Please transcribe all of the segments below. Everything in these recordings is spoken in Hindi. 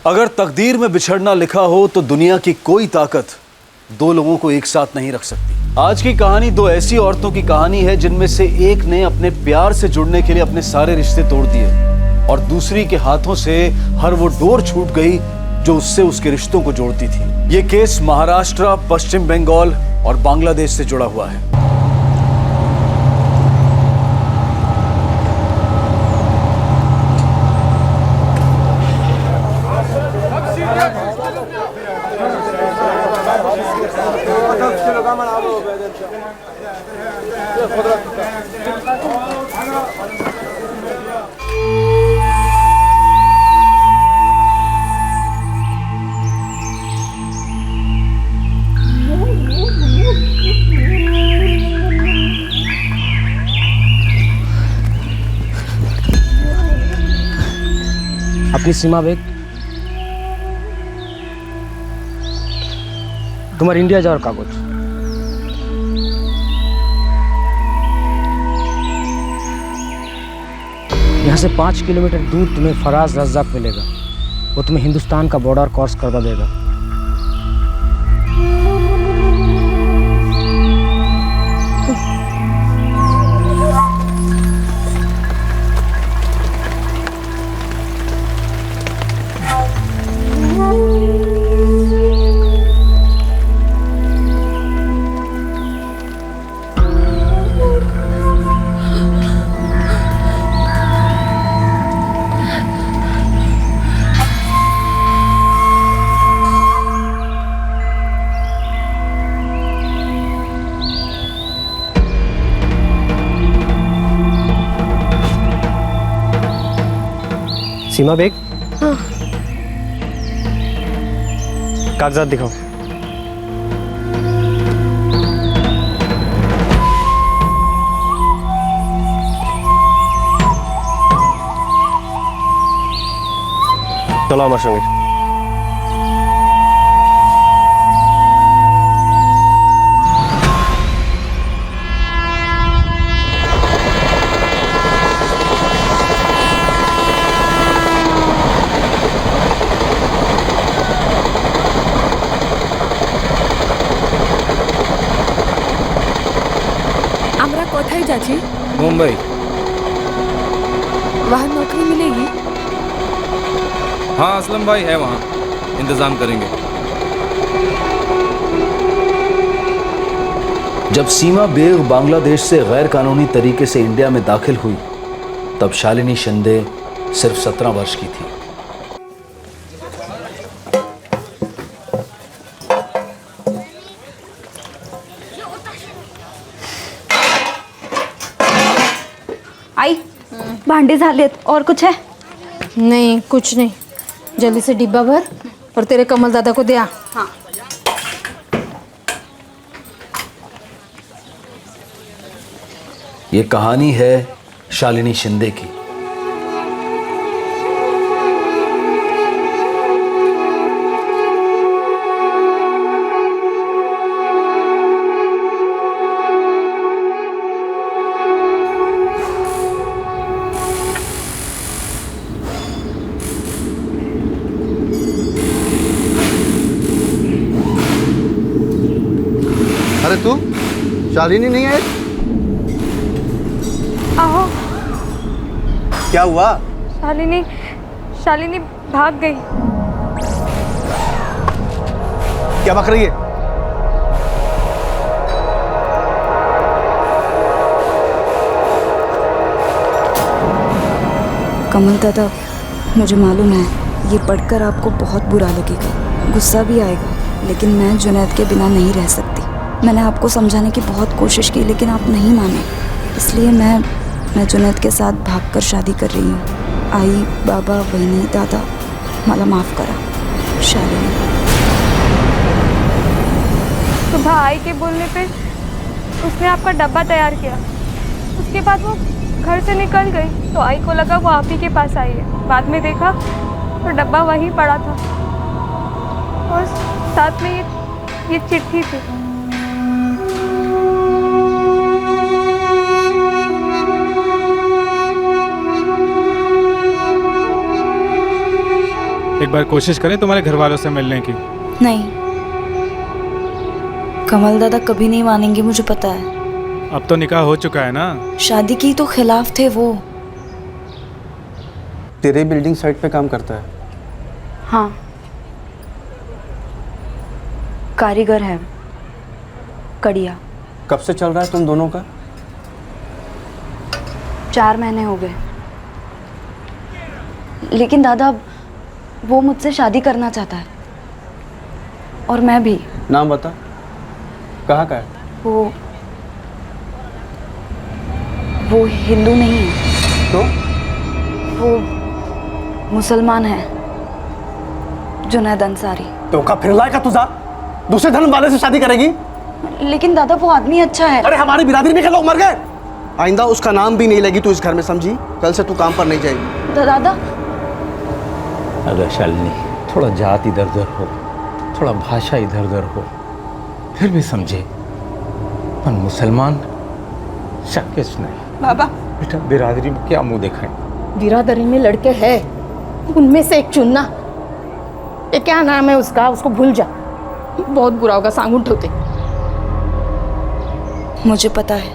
अगर तकदीर में बिछड़ना लिखा हो तो दुनिया की कोई ताकत दो लोगों को एक साथ नहीं रख सकती। आज की कहानी दो ऐसी औरतों की कहानी है जिनमें से एक ने अपने प्यार से जुड़ने के लिए अपने सारे रिश्ते तोड़ दिए और दूसरी के हाथों से हर वो डोर छूट गई जो उससे उसके रिश्तों को जोड़ती थी। ये केस महाराष्ट्र, पश्चिम बंगाल और बांग्लादेश से जुड़ा हुआ है। अपनी सीमा बेग, तुम्हारे इंडिया जाओ कागज। यहाँ से 5 किलोमीटर दूर तुम्हें फराज रज़्ज़ाक मिलेगा। वो तुम्हें हिंदुस्तान का बॉर्डर क्रॉस करवा देगा। सीमा बेग, हाँ। कागजात दिखाओ। चलो আমার সঙ্গে। कोথায় যাচ্ছি? मुंबई। वहाँ नौकरी मिलेगी? हाँ असलम भाई है वहाँ, इंतज़ाम करेंगे। जब सीमा बेग बांग्लादेश से गैर कानूनी तरीके से इंडिया में दाखिल हुई तब शालिनी शिंदे सिर्फ 17 वर्ष की थी। आई भांडे झालेत और कुछ है? नहीं कुछ नहीं, जल्दी से डिब्बा भर और तेरे कमल दादा को दे आ। हाँ। ये कहानी है शालिनी शिंदे की। अरे तू शालिनी नहीं है? आओ। क्या हुआ? शालिनी भाग गई। क्या बक रही है? कमल दादा, मुझे मालूम है ये पढ़कर आपको बहुत बुरा लगेगा, गुस्सा भी आएगा, लेकिन मैं जुनैद के बिना नहीं रह सकती। मैंने आपको समझाने की बहुत कोशिश की लेकिन आप नहीं माने, इसलिए मैं जुनैद के साथ भागकर शादी कर रही हूँ। आई, बाबा, बहनी, दादा, मला माफ़ करा। शालिनी। सुबह आई के बोलने पे उसने आपका डब्बा तैयार किया, उसके बाद वो घर से निकल गई तो आई को लगा वो आप ही के पास आई है। बाद में देखा तो डब्बा वहीं पड़ा था और साथ में ये चिट्ठी थी। एक बार कोशिश करें तुम्हारे घर वालों से मिलने की। नहीं, कमल दादा कभी नहीं मानेंगे, मुझे पता है। अब तो निकाह हो चुका है ना। शादी की तो खिलाफ थे वो। तेरे बिल्डिंग साइट पे काम करता है? हाँ, कारीगर है, कड़िया। कब से चल रहा है तुम दोनों का? 4 महीने हो गए। लेकिन दादा वो मुझसे शादी करना चाहता है, और मैं भी। नाम बता, कहाँ का है? वो हिंदू नहीं है। तो? वो मुसलमान है, जुनैद अंसारी। तो का फिर लायका तुझा दूसरे धर्म वाले से शादी करेगी? लेकिन दादा वो आदमी अच्छा है। अरे हमारी बिरादरी में के लोग मर गए। आइंदा उसका नाम भी नहीं लेगी तू इस घर में, समझी? कल से तू काम पर नहीं जाएगी। दादा अगर शालिनी थोड़ा जात इधर उधर हो, थोड़ा भाषा इधर उधर हो, फिर भी समझे। पर मुसलमान शक्किस नहीं। बाबा, बेटा बिरादरी में क्या मुंह दिखाएं? बिरादरी में लड़के हैं, उनमें से एक चुनना। ये क्या नाम है उसका, उसको भूल जा, बहुत बुरा होगा, सांगून ठेवते। मुझे पता है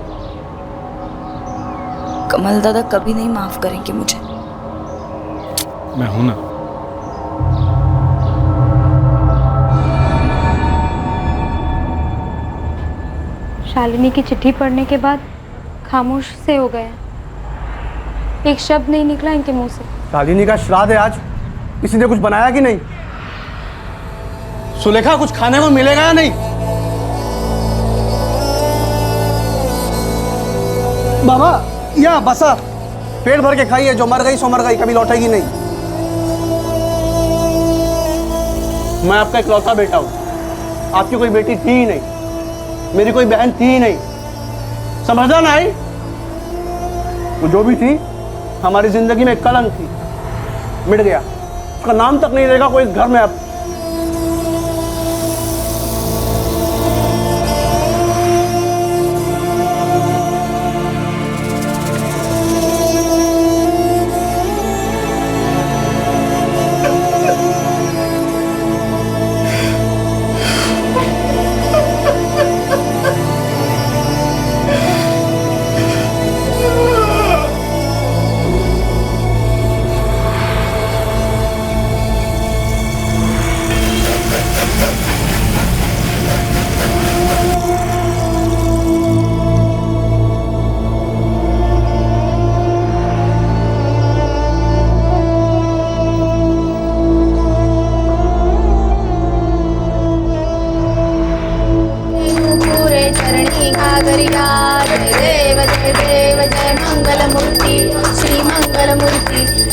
कमल दादा कभी नहीं माफ करेंगे मुझे। मैं हूं ना। शालिनी की चिट्ठी पढ़ने के बाद खामोश से हो गए। एक शब्द नहीं निकला इनके मुंह से। शालिनी का श्राद्ध है आज, किसी ने कुछ बनाया कि नहीं? सुलेखा कुछ खाने को मिलेगा या नहीं? बाबा या बसा, पेट भर के खाइए, जो मर गई सो मर गई, कभी लौटेगी नहीं। मैं आपका इकलौता बेटा हूं, आपकी कोई बेटी थी ही नहीं, मेरी कोई बहन थी ही नहीं, समझा नहीं? वो जो भी थी हमारी जिंदगी में कलंक थी, मिट गया, उसका नाम तक नहीं रहेगा कोई इस घर में अब।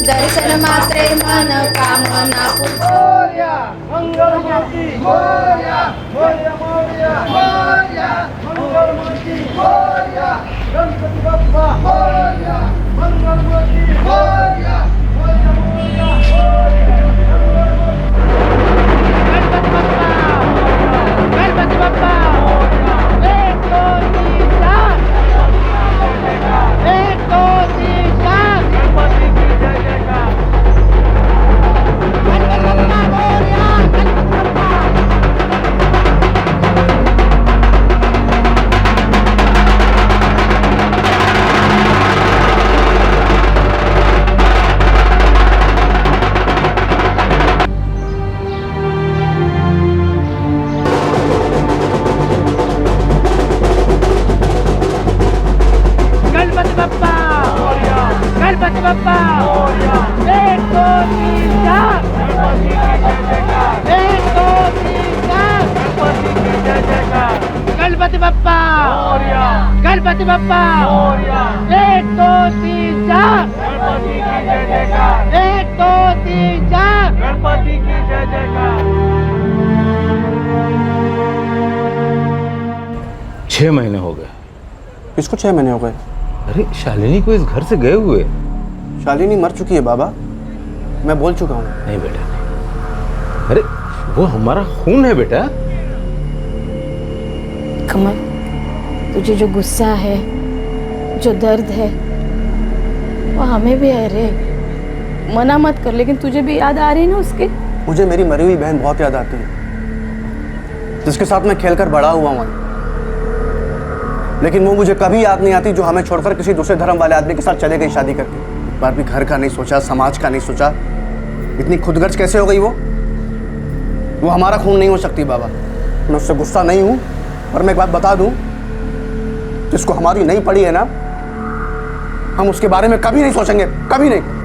दर्शन मात्रे मन कामना गणपति बप्पा गणपति बप्पा 1 2 3 4 1 2 3 4 गणपति की जय जयकार। 6 महीने हो गए। किसको 6 महीने हो गए? अरे शालिनी को इस घर से गए हुए। शालिनी मर चुकी है बाबा, मैं बोल चुका हूँ। नहीं बेटा नहीं। अरे वो हमारा खून है बेटा। कमल, तुझे जो गुस्सा है, जो दर्द है, वो हमें भी है रे। मना मत कर, लेकिन तुझे भी याद आ रही है ना उसके। मुझे मेरी मरी हुई बहन बहुत याद आती है, जिसके साथ मैं खेलकर बड़ा हुआ हूँ। लेकिन वो मुझे कभी याद नहीं आती जो हमें छोड़कर किसी दूसरे धर्म वाले आदमी के साथ चले गई शादी करके। एक बार भी घर का नहीं सोचा, समाज का नहीं सोचा। इतनी खुदगर्ज कैसे हो गई वो हमारा खून नहीं हो सकती बाबा। मैं उससे गुस्सा नहीं हूँ, पर मैं एक बात बता दूँ, जिसको हमारी नहीं पड़ी है ना, हम उसके बारे में कभी नहीं सोचेंगे, कभी नहीं।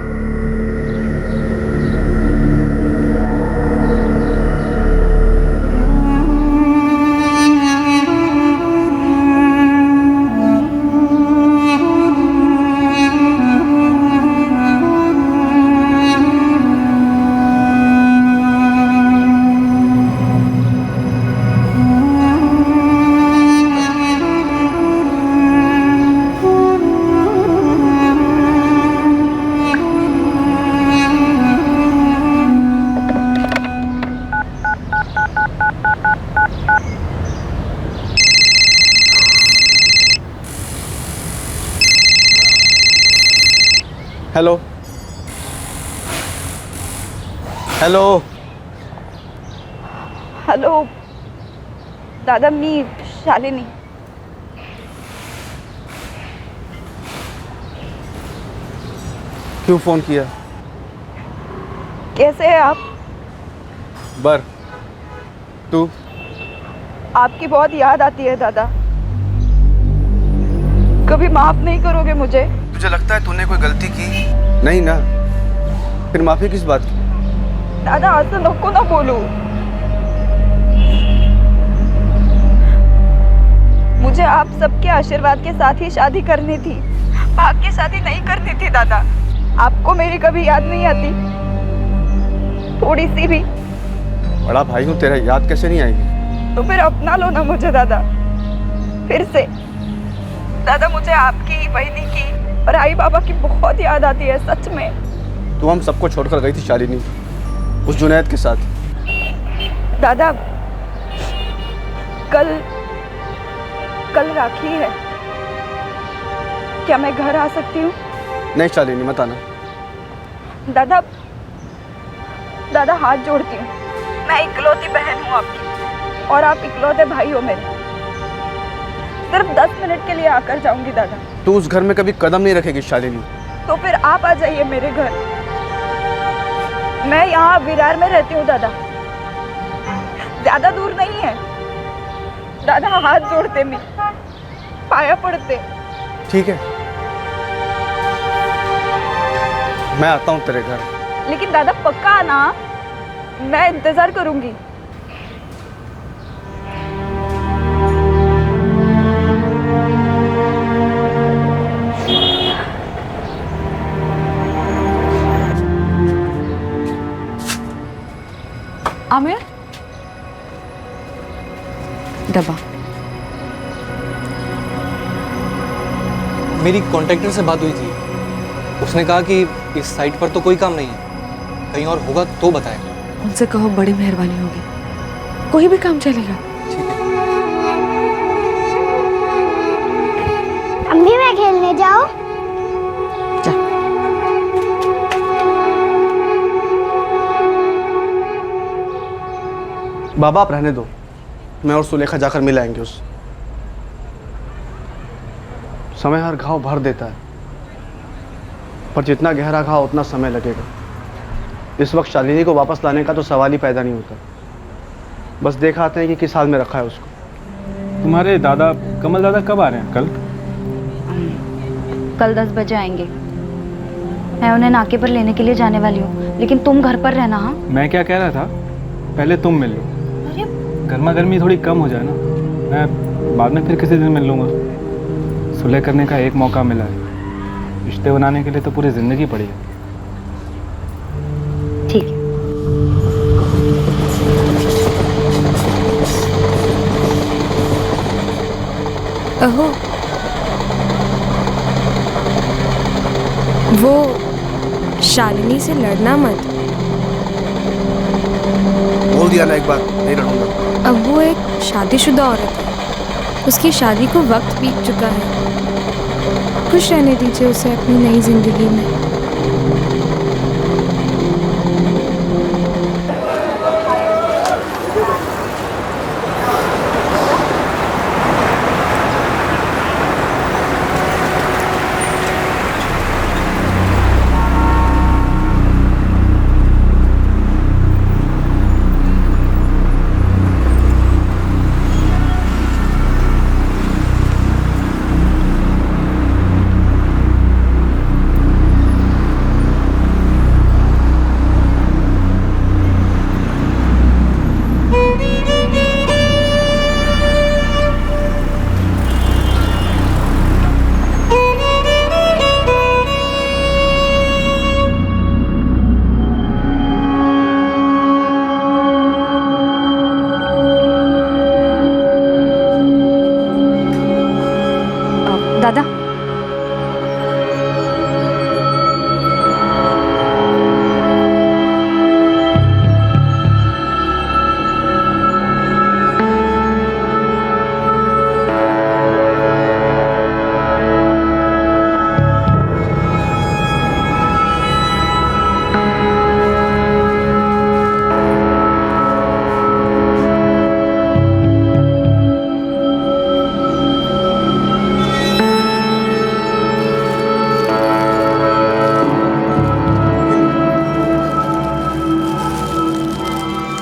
हेलो हेलो हॅलो दादा, मी शालिनी. क्यों फोन किया? कैसे हैं आप? बर, तू? आपकी बहुत याद आती है दादा. कभी माफ नहीं करोगे मुझे? तुझे लगता है तूने कोई गलती की? नहीं ना, फिर माफी किस बात की? दादा असं नको ना बोलू. मुझे आप सबके आशीर्वाद के साथ ही शादी करनी थी, भाग के शादी नहीं करनी थी दादा. आपको मेरी कभी याद नहीं आती? थोड़ी सी भी? बड़ा भाई हूँ तेरा, याद कैसे नहीं आएगी? तो फिर अपना लो ना मुझे दादा, फिर से. दादा मुझे आपकी, बहनी की और आई बाबा की बहुत याद आती है सच में. तू हम सबको छोड़कर गई थी शालिनी, उस जुनैद के साथ. दादा कल राखी है, क्या मैं घर आ सकती हूँ? नहीं शालिनी, मत आना. दादा हाथ जोड़ती हूँ, मैं इकलौती बहन हूँ आपकी और आप इकलौते भाई हो मेरे. सिर्फ 10 मिनट के लिए आकर जाऊंगी दादा. तू उस घर में कभी कदम नहीं रखेगी शालिनी. तो फिर आप आ जाइए मेरे घर. मैं यहाँ विरार में रहती हूँ दादा, ज्यादा दूर नहीं है. दादा हाथ जोड़ते, मैं पाया पड़ते. ठीक है, मैं आता हूँ तेरे घर. लेकिन दादा पक्का आना, मैं इंतजार करूंगी. आमिर, डब्बा. मेरी कॉन्ट्रैक्टर से बात हुई थी, उसने कहा कि इस साइट पर तो कोई काम नहीं है, कहीं और होगा तो बताएं. उनसे कहो बड़ी मेहरबानी होगी, कोई भी काम चलेगा. अम्मी मैं खेलने जाओ. बाबा आप रहने दो, मैं और सुलेखा जाकर मिल आएंगे. उस समय हर घाव भर देता है, पर जितना गहरा घाव उतना समय लगेगा. इस वक्त शालिनी को वापस लाने का तो सवाल ही पैदा नहीं होता. बस देखा आते हैं कि किस हाल में रखा है उसको. तुम्हारे दादा कमल दादा कब आ रहे हैं? कल 10 बजे आएंगे. मैं उन्हें नाके पर लेने के लिए जाने वाली हूँ, लेकिन तुम घर पर रहना. हाँ, मैं क्या कह रहा था, पहले तुम मिल लो, गर्मा गर्मी थोड़ी कम हो जाए ना. मैं बाद में फिर किसी दिन मिल लूँगा. सुलह करने का एक मौका मिला है, रिश्ते बनाने के लिए तो पूरी ज़िंदगी पड़ी है. ठीक है. अहो, वो शालिनी से लड़ना मत. बोल दिया ना एक बार, नहीं लड़ूंगा. अब वो एक शादीशुदा औरत है, उसकी शादी को वक्त बीत चुका है. खुश रहने दीजिए उसे अपनी नई जिंदगी में.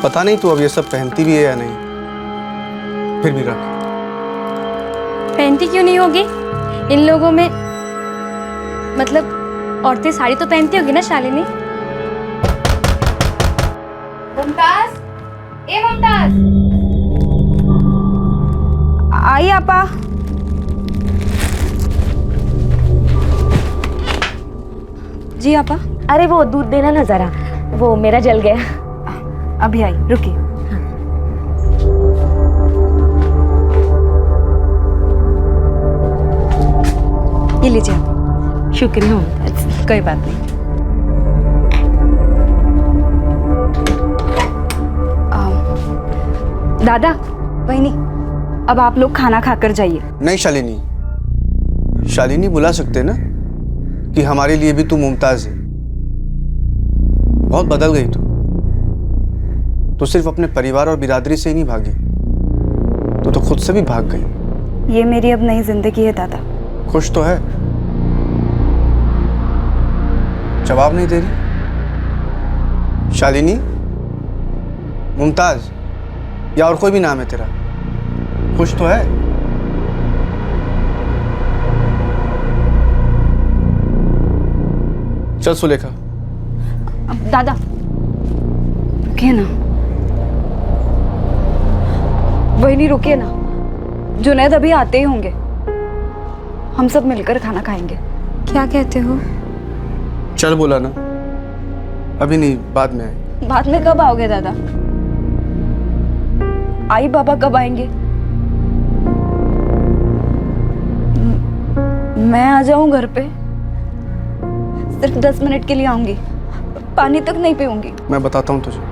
पता नहीं तू अब ये सब पहनती भी है या नहीं, फिर भी रख। पहनती क्यों नहीं होगी? इन लोगों में मतलब औरतें साड़ी तो पहनती होगी ना शालिनी। मुमताज, ए मुमताज, आई आपा। जी आपा। अरे वो दूध देना ना जरा, वो मेरा जल गया। अभी आई, रुकिए। ये लीजिए आप। शुक्रिया मुमताज। कोई बात नहीं। दादा, वही अब आप लोग खाना खाकर जाइए। नहीं शालिनी, शालिनी बुला सकते ना कि हमारे लिए भी तू मुमताज है। बहुत बदल गई तू सिर्फ अपने परिवार और बिरादरी से ही नहीं भागी, तो खुद से भी भाग गई। ये मेरी अब नई जिंदगी है दादा। खुश तो है? जवाब नहीं दे रही। शालिनी, मुमताज या और कोई भी नाम है तेरा, खुश तो है? चल सुलेखा। दादा रुकिए ना, वही रुकिए ना, जुनैद अभी आते ही होंगे, हम सब मिलकर खाना खाएंगे। क्या कहते हो? चल बोला ना, अभी नहीं, बाद में आए। बाद में कब आओगे दादा? आई बाबा कब आएंगे? मैं आ जाऊं घर पे? सिर्फ 10 मिनट के लिए आऊंगी, पानी तक नहीं पीऊंगी। मैं बताता हूं तुझे।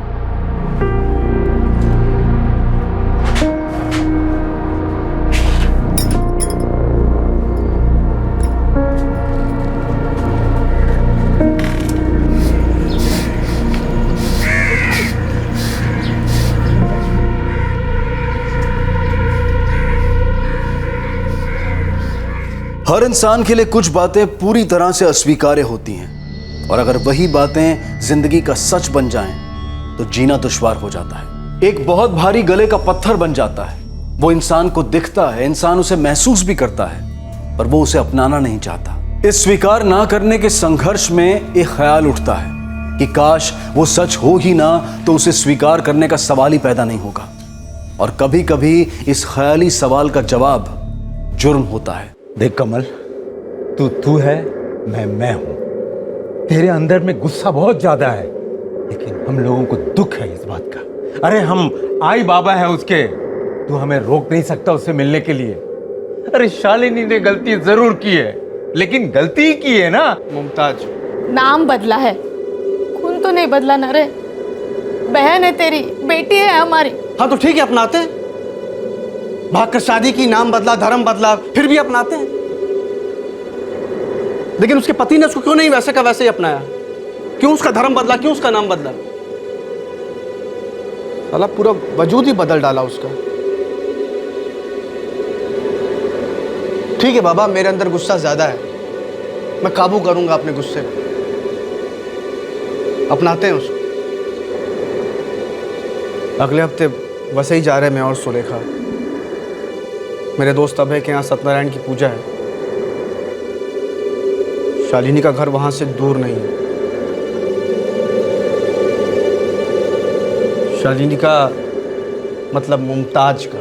हर इंसान के लिए कुछ बातें पूरी तरह से अस्वीकार्य होती हैं, और अगर वही बातें जिंदगी का सच बन जाएं, तो जीना दुश्वार हो जाता है। एक बहुत भारी गले का पत्थर बन जाता है। वो इंसान को दिखता है, इंसान उसे महसूस भी करता है, पर वो उसे अपनाना नहीं चाहता। इस स्वीकार ना करने के संघर्ष में एक ख्याल उठता है कि काश वो सच हो ही ना, तो उसे स्वीकार करने का सवाल ही पैदा नहीं होगा। और कभी कभी इस ख्याली सवाल का जवाब जुर्म होता है। देख कमल, तू है, मैं हूं। तेरे अंदर में गुस्सा बहुत ज्यादा है, लेकिन हम लोगों को दुख है इस बात का। अरे हम आई बाबा है उसके, तू हमें रोक नहीं सकता उससे मिलने के लिए। अरे शालिनी ने गलती जरूर की है, लेकिन गलती ही की है ना। मुमताज, नाम बदला है, खून तो नहीं बदला ना रे। बहन है तेरी, बेटी है हमारी। हाँ तो ठीक है, अपनाते हैं। भागकर शादी की, नाम बदला, धर्म बदला, फिर भी अपनाते हैं। लेकिन उसके पति ने उसको क्यों नहीं वैसे का वैसे ही अपनाया? क्यों उसका धर्म बदला, क्यों उसका नाम बदला? साला पूरा वजूद ही बदल डाला उसका। ठीक है बाबा, मेरे अंदर गुस्सा ज्यादा है, मैं काबू करूंगा अपने गुस्से को। अपनाते हैं उसको। अगले हफ्ते वैसे ही जा रहे हैं मैं और सुलेखा। मेरे दोस्त अभय के यहाँ सत्यनारायण की पूजा है। शालिनी का घर वहां से दूर नहीं है। शालिनी का मतलब मुमताज का।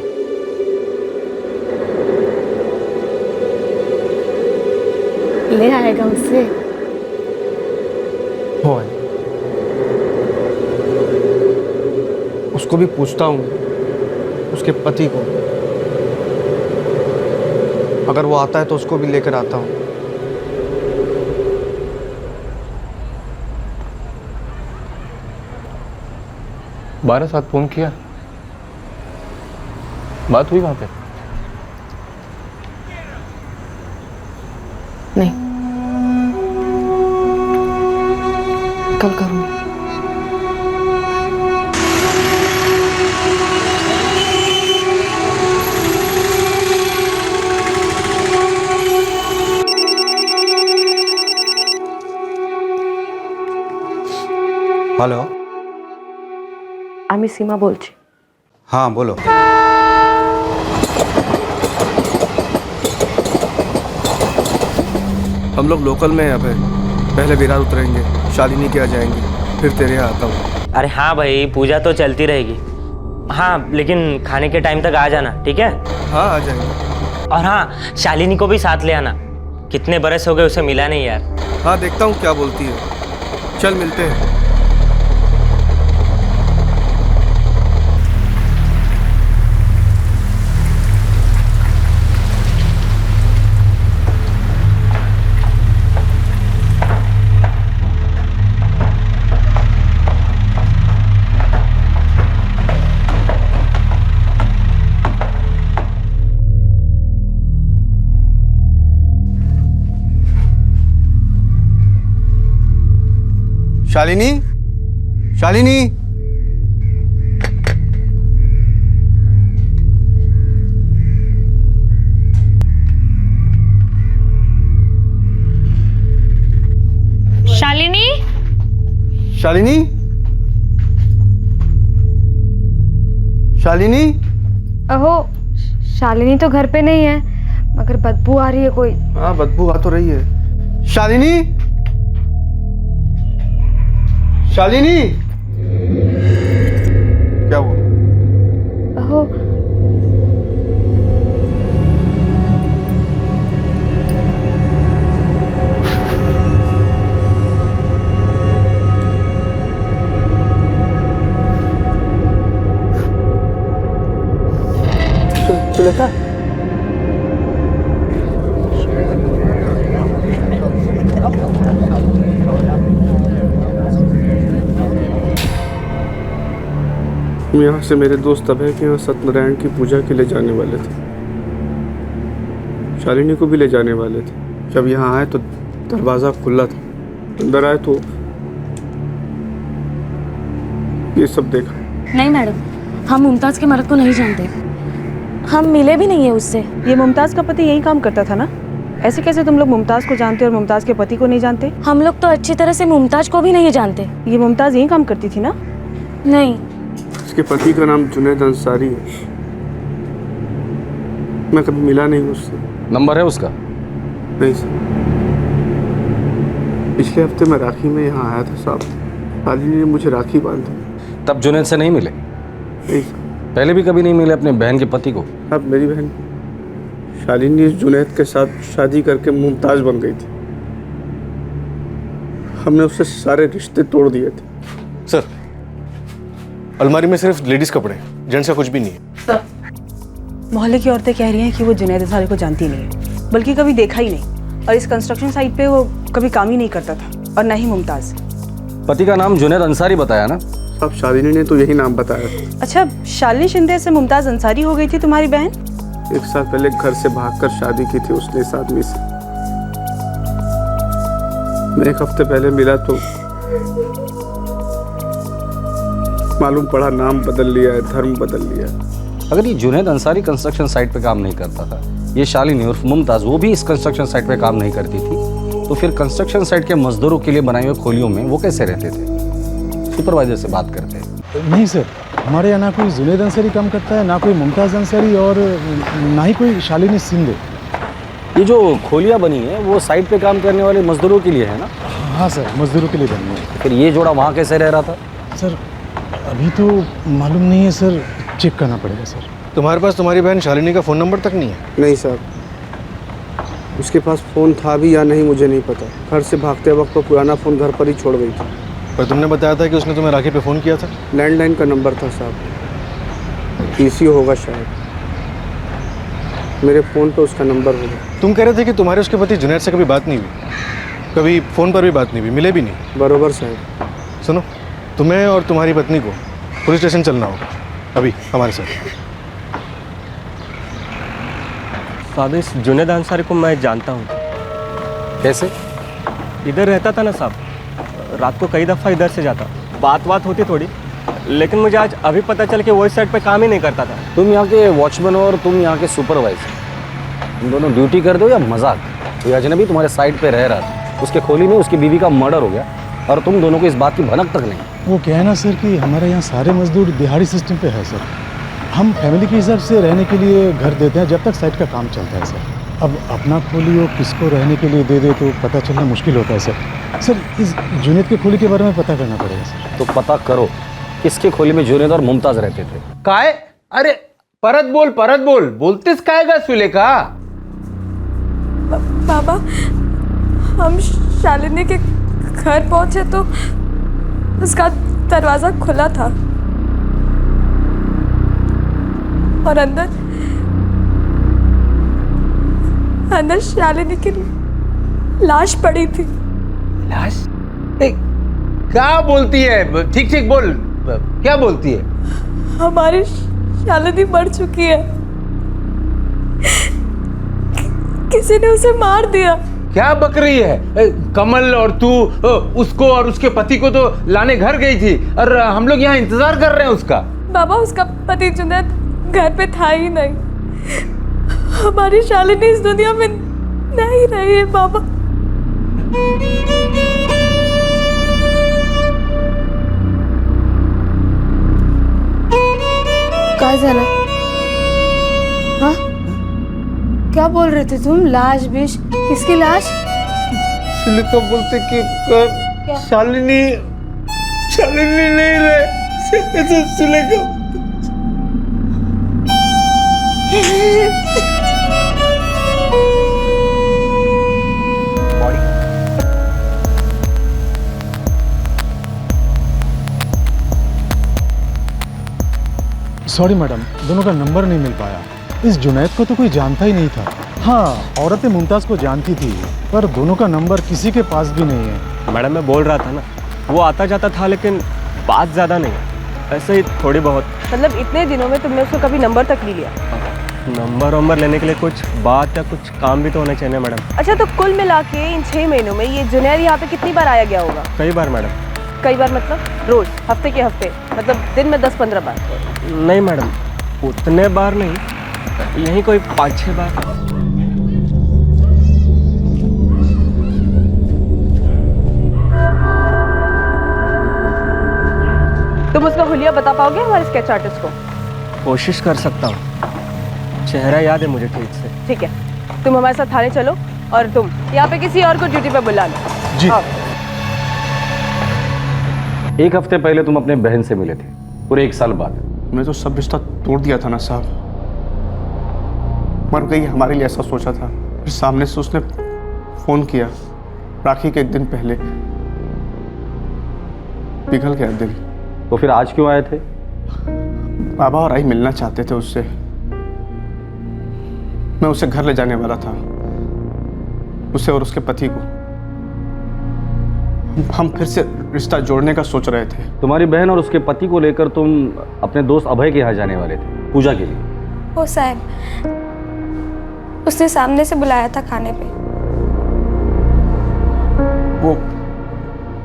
ले आएगा उसे। हो है। उसको भी पूछता हूँ, उसके पति को। अगर वो आता है तो उसको भी लेकर आता हूँ। बारह साथ फोन किया, बात हुई वहां पे? नहीं, कल करूँगी। हेलो, আমি সীমা বলছি। हाँ बोलो। हम लोग लोकल में हैं यहाँ पे। पहले विरार उतरेंगे, शालिनी के यहाँ जाएंगे, फिर तेरे यहाँ आता हूँ। अरे हाँ भाई, पूजा तो चलती रहेगी। हाँ लेकिन खाने के टाइम तक आ जाना, ठीक है? हाँ आ जाएंगे। और हाँ, शालिनी को भी साथ ले आना। कितने बरस हो गए उसे मिला नहीं यार। हाँ देखता हूँ क्या बोलती है। चल मिलते हैं। शालिनी, शालिनी, शालिनी, शालिनी, शालिनी। अहो शालिनी तो घर पे नहीं है, मगर बदबू आ रही है कोई। हाँ बदबू आ तो रही है। शालिनी, शालिनी, क्या हुआ? अहो सुलेखा, यहाँ से मेरे दोस्त अभय के यहाँ सत्यनारायण की पूजा के लिए जाने वाले थे। शालिनी को भी ले जाने वाले थे। जब यहाँ आए तो दरवाज़ा खुला था। अंदर आए तो ये सब देखा। नहीं मैडम, हम मुमताज़ के मर्द को नहीं जानते। हम मिले भी नहीं है उससे। ये मुमताज़ का पति यही काम करता था ना? ऐसे कैसे तुम लोग मुमताज़ को जानते और मुमताज़ के पति को नहीं जानते? हम लोग तो अच्छी तरह से मुमताज़ को भी नहीं जानते। ये मुमताज़ यही काम करती थी ना? नहीं। इसके पति का नाम जुनैद अंसारी है। मैं कभी मिला नहीं उससे। नंबर है उसका? नहीं सर। पिछले हफ्ते मैं राखी में यहाँ आया था साहब। शालिनी ने मुझे राखी बांधी। तब जुनैद से नहीं मिले? नहीं सर। पहले भी कभी नहीं मिले अपने बहन के पति को? अब मेरी बहन शालिनी जुनैद के साथ शादी करके मुमताज़ बन गई थी। हमने उससे सारे रिश्ते तोड़ दिए थे। सर, अलमारी में सिर्फ लेडीज कपड़े, जेंट्स का कुछ भी नहीं है। सर, मोहल्ले की औरतें कह रही हैं कि वो जुनैद अंसारी को जानती नहीं है, बल्कि कभी देखा ही नहीं। और इस कंस्ट्रक्शन साइट पे वो कभी काम ही नहीं करता था, और ना ही मुमताज़। पति का नाम जुनैद अंसारी बताया ना? अब शालिनी ने तो यही नाम बताया था। अच्छा, शालिनी शिंदे से मुमताज़ अंसारी हो गई थी तुम्हारी बहन? एक साल पहले घर से भागकर शादी की थी उसने इस आदमी से। मैं एक हफ्ते पहले मिला तो मालूम पड़ा नाम बदल लिया है, धर्म बदल लिया है। अगर ये जुनैद अंसारी कंस्ट्रक्शन साइट पे काम नहीं करता था, ये शालिनी उर्फ मुमताज़ वो भी इस कंस्ट्रक्शन साइट पे काम नहीं करती थी, तो फिर कंस्ट्रक्शन साइट के मजदूरों के लिए बनाए हुए खोलियों में वो कैसे रहते थे? सुपरवाइजर से बात करते हैं। नहीं सर, हमारे यहाँ ना कोई जुनैद अंसारी काम करता है, ना कोई मुमताज़ अंसारी, और ना ही कोई शालिनी शिंदे। ये जो खोलियाँ बनी है वो साइट पे काम करने वाले मजदूरों के लिए है ना? हाँ सर, मजदूरों के लिए बनी है। फिर ये जोड़ा वहाँ कैसे रह रहा था? सर अभी तो मालूम नहीं है सर, चेक करना पड़ेगा सर। तुम्हारे पास तुम्हारी बहन शालिनी का फ़ोन नंबर तक नहीं है? नहीं सर, उसके पास फ़ोन था भी या नहीं मुझे नहीं पता। घर से भागते वक्त तो पुराना फ़ोन घर पर ही छोड़ गई थी। पर तुमने बताया था कि उसने तुम्हें राखी पे फ़ोन किया था। लैंडलाइन का नंबर था साहब, पीसीओ होगा शायद। मेरे फ़ोन पे उसका नंबर होगा। तुम कह रहे थे कि तुम्हारे उसके पति जुनैद से कभी बात नहीं हुई, कभी फ़ोन पर भी बात नहीं हुई, मिले भी नहीं। बरोबर साहब। सुनो, तुम्हें और तुम्हारी पत्नी को पुलिस स्टेशन चलना होगा अभी हमारे साथ। साहब, इस जुनैद अंसारी को मैं जानता हूँ। कैसे? इधर रहता था ना साहब, रात को कई दफ़ा इधर से जाता, बात होती थोड़ी, लेकिन मुझे आज अभी पता चल कि वो इस साइड पे काम ही नहीं करता था। तुम यहाँ के वॉचमैन और तुम यहाँ के सुपरवाइजर, तुम दोनों ड्यूटी कर दो या मजाक? कोई अजनबी तुम्हारे साइड पे रह रहा था, उसके खोली में उसकी बीवी का मर्डर हो गया और तुम दोनों को इस बात की भनक तक नहीं। वो क्या है ना सर कि हमारे यहाँ सारे मजदूर दिहाड़ी सिस्टम पे है सर। हम फैमिली के हिसाब से रहने के लिए घर देते हैं जब तक साइट का काम चलता है सर। अब अपना खोली वो किसको रहने के लिए दे दे तो पता चलना मुश्किल होता है सर। सर इस जुनेद के खोली के बारे में पता करना पड़ेगा सर। तो पता करो किसके खोली में जुनेद और मुमताज रहते थे। काय? अरे परत बोल बोलतेस काय गा सुलेखा? बाबा, हम शालिनी के घर पहुंचे तो उसका दरवाजा खुला था और अंदर शालिनी की लाश पड़ी थी। लाश? क्या बोलती है? ठीक ठीक बोल, क्या बोलती है? हमारी शालिनी मर चुकी है, किसी ने उसे मार दिया। क्या बक रही है? कमल और तू उसको और उसके पति को तो लाने घर गई थी और हम लोग यहाँ इंतजार कर रहे हैं उसका। बाबा, उसका पति जुनैद घर पे था ही नहीं। हमारी शालिनी इस दुनिया में नहीं रही है बाबा। क्या झालं? हाँ, क्या बोल रहे थे तुम? लाश बिश? किसकी लाश? सुलेखा बोलते कि शालिनी नहीं रहे। सुलेखा सॉरी मैडम, दोनों का नंबर नहीं मिल पाया। इस जुनैद को तो कोई जानता ही नहीं था। हाँ, औरतें मुमताज़ को जानती थी पर दोनों का नंबर किसी के पास भी नहीं है। मैडम मैं बोल रहा था ना, वो आता जाता था लेकिन बात ज़्यादा नहीं, ऐसे ही थोड़ी बहुत। मतलब इतने दिनों में तुमने उसको कभी नंबर तक नहीं लिया? नंबर लेने के लिए कुछ बात या कुछ काम भी तो होना चाहिए ना मैडम। अच्छा, तो कुल मिला के इन 6 महीनों में ये जुनैद यहाँ पे कितनी बार आया गया होगा? कई बार मैडम। कई बार मतलब रोज, हफ्ते के हफ्ते, मतलब दिन में 10-15 बार? नहीं मैडम, उतने बार नहीं, यही कोई 5-6 बार। तुम उसका हुलिया बता पाओगे हमारे स्केच आर्टिस्ट को? कोशिश कर सकता हूँ, चेहरा याद है मुझे ठीक से। ठीक है, तुम हमारे साथ थाने चलो और तुम यहाँ पे किसी और को ड्यूटी पे बुला लो। जी। एक हफ्ते पहले तुम अपने बहन से मिले थे, पूरे 1 साल बाद। मैं तो सब रिश्ता तोड़ दिया था ना साहब, मर गई हमारे लिए ऐसा सोचा था। फिर सामने से उसने फोन किया राखी के 1 दिन पहले, पिघल गया दिल। तो फिर आज क्यों आए थे? बाबा और आई मिलना चाहते थे उससे। मैं उसे घर ले जाने वाला था, उसे और उसके पति को। हम फिर से रिश्ता जोड़ने का सोच रहे थे। तुम्हारी बहन और उसके पति को लेकर तुम अपने दोस्त अभय के यहाँ जाने वाले थे पूजा के लिए। ओ साहब, उसने सामने से बुलाया था खाने पे। वो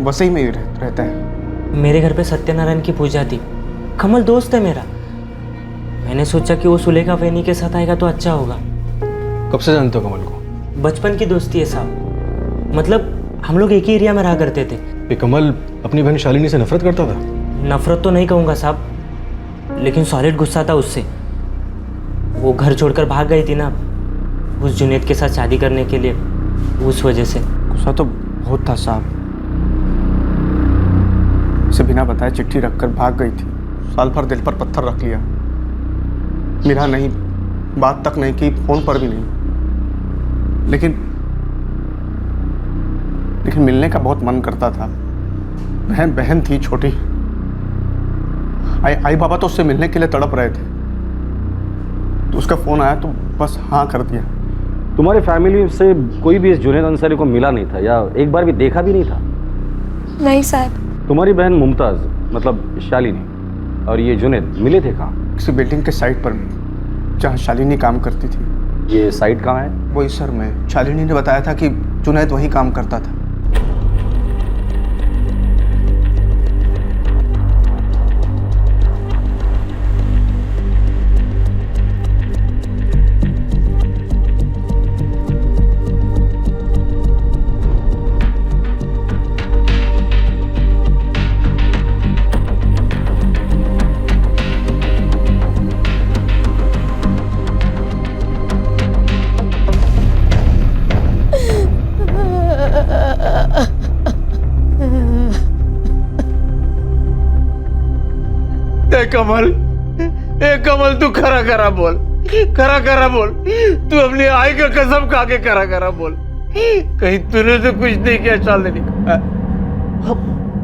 वसई में ही रहता है। मेरे घर पे सत्यनारायण की पूजा थी, कमल दोस्त है मेरा। मैंने सोचा कि वो सुलेखा वेनी के साथ आएगा तो अच्छा होगा। कब से जानते हो कमल को? बचपन की दोस्ती है साहब, मतलब हम लोग एक ही एरिया में रहा करते थे। ये कमल अपनी बहन शालिनी से नफरत करता था? नफरत तो नहीं कहूँगा साहब, लेकिन सॉलिड गुस्सा था उससे। वो घर छोड़कर भाग गई थी ना उस जुनेद के साथ शादी करने के लिए, उस वजह से। गुस्सा तो बहुत था साहब, उसे बिना बताए चिट्ठी रखकर भाग गई थी। साल भर दिल पर पत्थर रख लिया, मिला नहीं, बात तक नहीं की, फोन पर भी नहीं। लेकिन मिलने का बहुत मन करता था। बहन थी छोटी, आई बाबा तो उससे मिलने के लिए तड़प रहे थे, तो उसका फोन आया तो बस हाँ कर दिया। तुम्हारे फैमिली से कोई भी इस जुनेद अंसारी को मिला नहीं था या एक बार भी देखा भी नहीं था? नहीं साहब। तुम्हारी बहन मुमताज मतलब शालिनी और ये जुनेद मिले थे कहाँ? किसी बिल्डिंग के साइट पर जहाँ शालिनी काम करती थी। ये साइट कहाँ है? वही सर, में शालिनी ने बताया था कि जुनेद वहीं काम करता था। कमल, ए कमल तू खरा खरा बोल, खरा खरा बोल, तू अपनी आई का कसम खा के खरा खरा बोल, कहीं तूने तो कुछ नहीं किया शालिनी,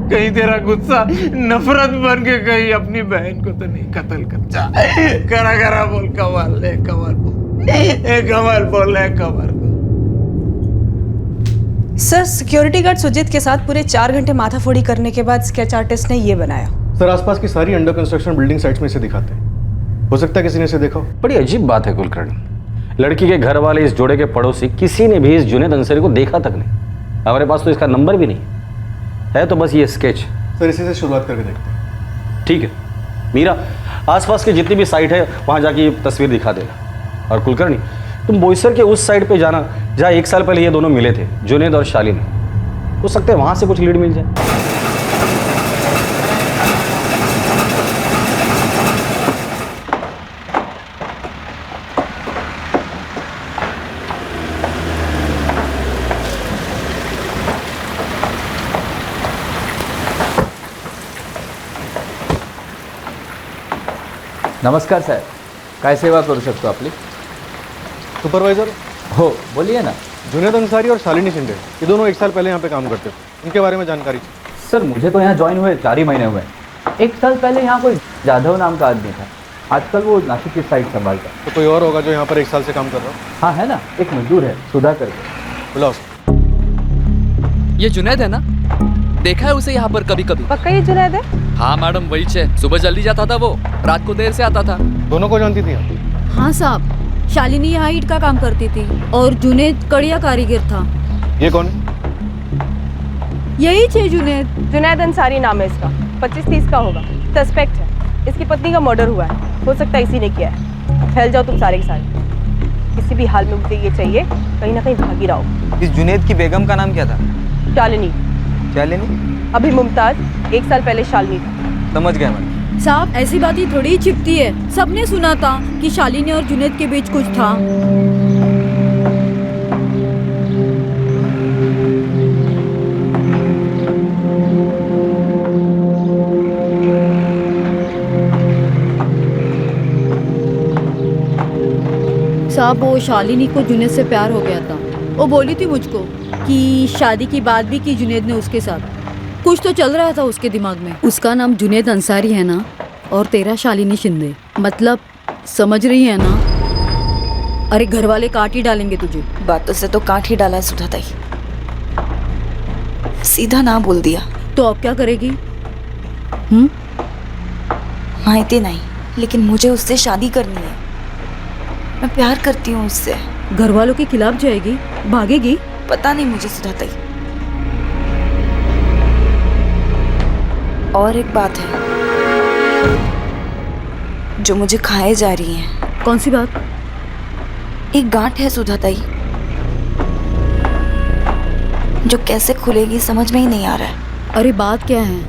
कहीं तेरा गुस्सा नफरत बन के कहीं अपनी बहन को तो नहीं कत्ल कर जा, खरा खरा बोल कमल, ए कमल बोल, ए कमल बोल, ए कमल। सर, सिक्योरिटी गार्ड सुजीत के साथ पूरे 4 घंटे माथाफोड़ी करने के बाद स्केच आर्टिस्ट ने ये बनाया। सर आसपास की सारी अंडर कंस्ट्रक्शन बिल्डिंग साइट्स में से दिखाते हैं, हो सकता है किसी ने इसे देखा हो। बड़ी अजीब बात है कुलकर्णी, लड़की के घर वाले, इस जोड़े के पड़ोसी, किसी ने भी इस जुनैद अंसारी को देखा तक नहीं। हमारे पास तो इसका नंबर भी नहीं है, तो बस ये स्केच। सर इसी से शुरुआत करके देखते हैं। ठीक है मीरा, आसपास की जितनी भी साइट है वहां जाके ये तस्वीर दिखा देना। और कुलकर्णी तुम बोईसर के उस साइड पे जाना जहाँ 1 साल पहले ये दोनों मिले थे, जुनैद और शालिनी। हो सकता है वहां से कुछ लीड मिल जाए। नमस्कार साहेब, काय सेवा करू शकतो आपली? सुपरवाइजर हो, बोलिए ना। जुनैद अंसारी और शालिनी शिंदे, ये दोनों 1 साल पहले यहाँ पे काम करते थे, इनके बारे में जानकारी। सर मुझे तो यहाँ ज्वाइन हुए 4 ही महीने हुए। 1 साल पहले यहाँ कोई जाधव नाम का आदमी था, आजकल वो नासिक की साइड संभालता। तो कोई और होगा जो यहाँ पर 1 साल से काम कर रहा हो? हाँ है ना, एक मजदूर है सुधा करके। बुलाओ। ये जुनैद है ना? देखा है उसे यहाँ पर कभी कभी। पक्का ये जुनैद है? हाँ मैडम वही है, सुबह जल्दी जाता था वो, रात को देर से आता था। दोनों को जानती थी? हाँ साहब, शालिनी यहाँ ईंट का काम करती थी और जुनैद कड़िया कारीगर था। ये कौन है? यही है जुनैद। जुनैद अंसारी नाम है इसका, 25-30 का होगा, सस्पेक्ट है। इसकी पत्नी का मर्डर हुआ है, हो सकता है इसी ने किया है। फैल जाओ तुम सारे के सारे, किसी भी हाल में मुझे ये चाहिए, कहीं ना कहीं भागी रहो। इस जुनैद की बेगम का नाम क्या था? शालिनी। शालिनी? अभी मुमताज, 1 साल पहले शालिनी था। समझ गया मैडम। साहब ऐसी बातें थोड़ी ही छिपती है, सबने सुना था कि शालिनी और जुनैद के बीच कुछ था। साहब वो शालिनी को जुनैद से प्यार हो गया था, वो बोली थी मुझको कि शादी की बात भी की जुनैद ने उसके साथ। कुछ तो चल रहा था उसके दिमाग में। उसका नाम जुनैद अंसारी है ना, और तेरा शालिनी शिंदे, मतलब समझ रही है ना? अरे घर वाले काट ही डालेंगे तुझे। बातों से तो काट ही डाला है सुधा ताई, सीधा ना बोल दिया। तो अब क्या करेगी? माहिती नहीं, लेकिन मुझे उससे शादी करनी है। मैं प्यार करती हूँ उससे। घर वालों के खिलाफ जाएगी, भागेगी? पता नहीं मुझे सुधा ताई। और एक बात है जो मुझे खाए जा रही है। कौन सी बात? एक गांठ है सुधा ताई, जो कैसे खुलेगी समझ में ही नहीं आ रहा है। अरे बात क्या है?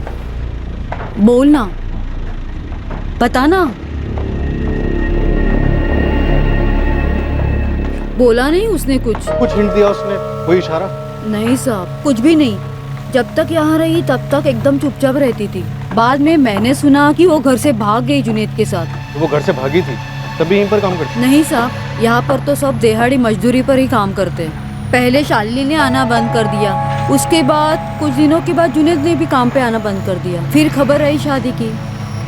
बोलना, बताना। बोला नहीं उसने? कुछ हिंट दिया उसने? कोई इशारा? नहीं साहब, कुछ भी नहीं। जब तक यहाँ रही तब तक एकदम चुपचाप रहती थी। बाद में मैंने सुना कि वो घर से भाग गई जुनैद के साथ। तो वो घर से भागी थी तभी यहीं पर काम करती? नहीं साहब, यहाँ पर तो सब दिहाड़ी मजदूरी पर ही काम करते हैं। पहले शालिनी ने आना बंद कर दिया, उसके बाद कुछ दिनों के बाद जुनैद ने भी काम पे आना बंद कर दिया। फिर खबर आई शादी की,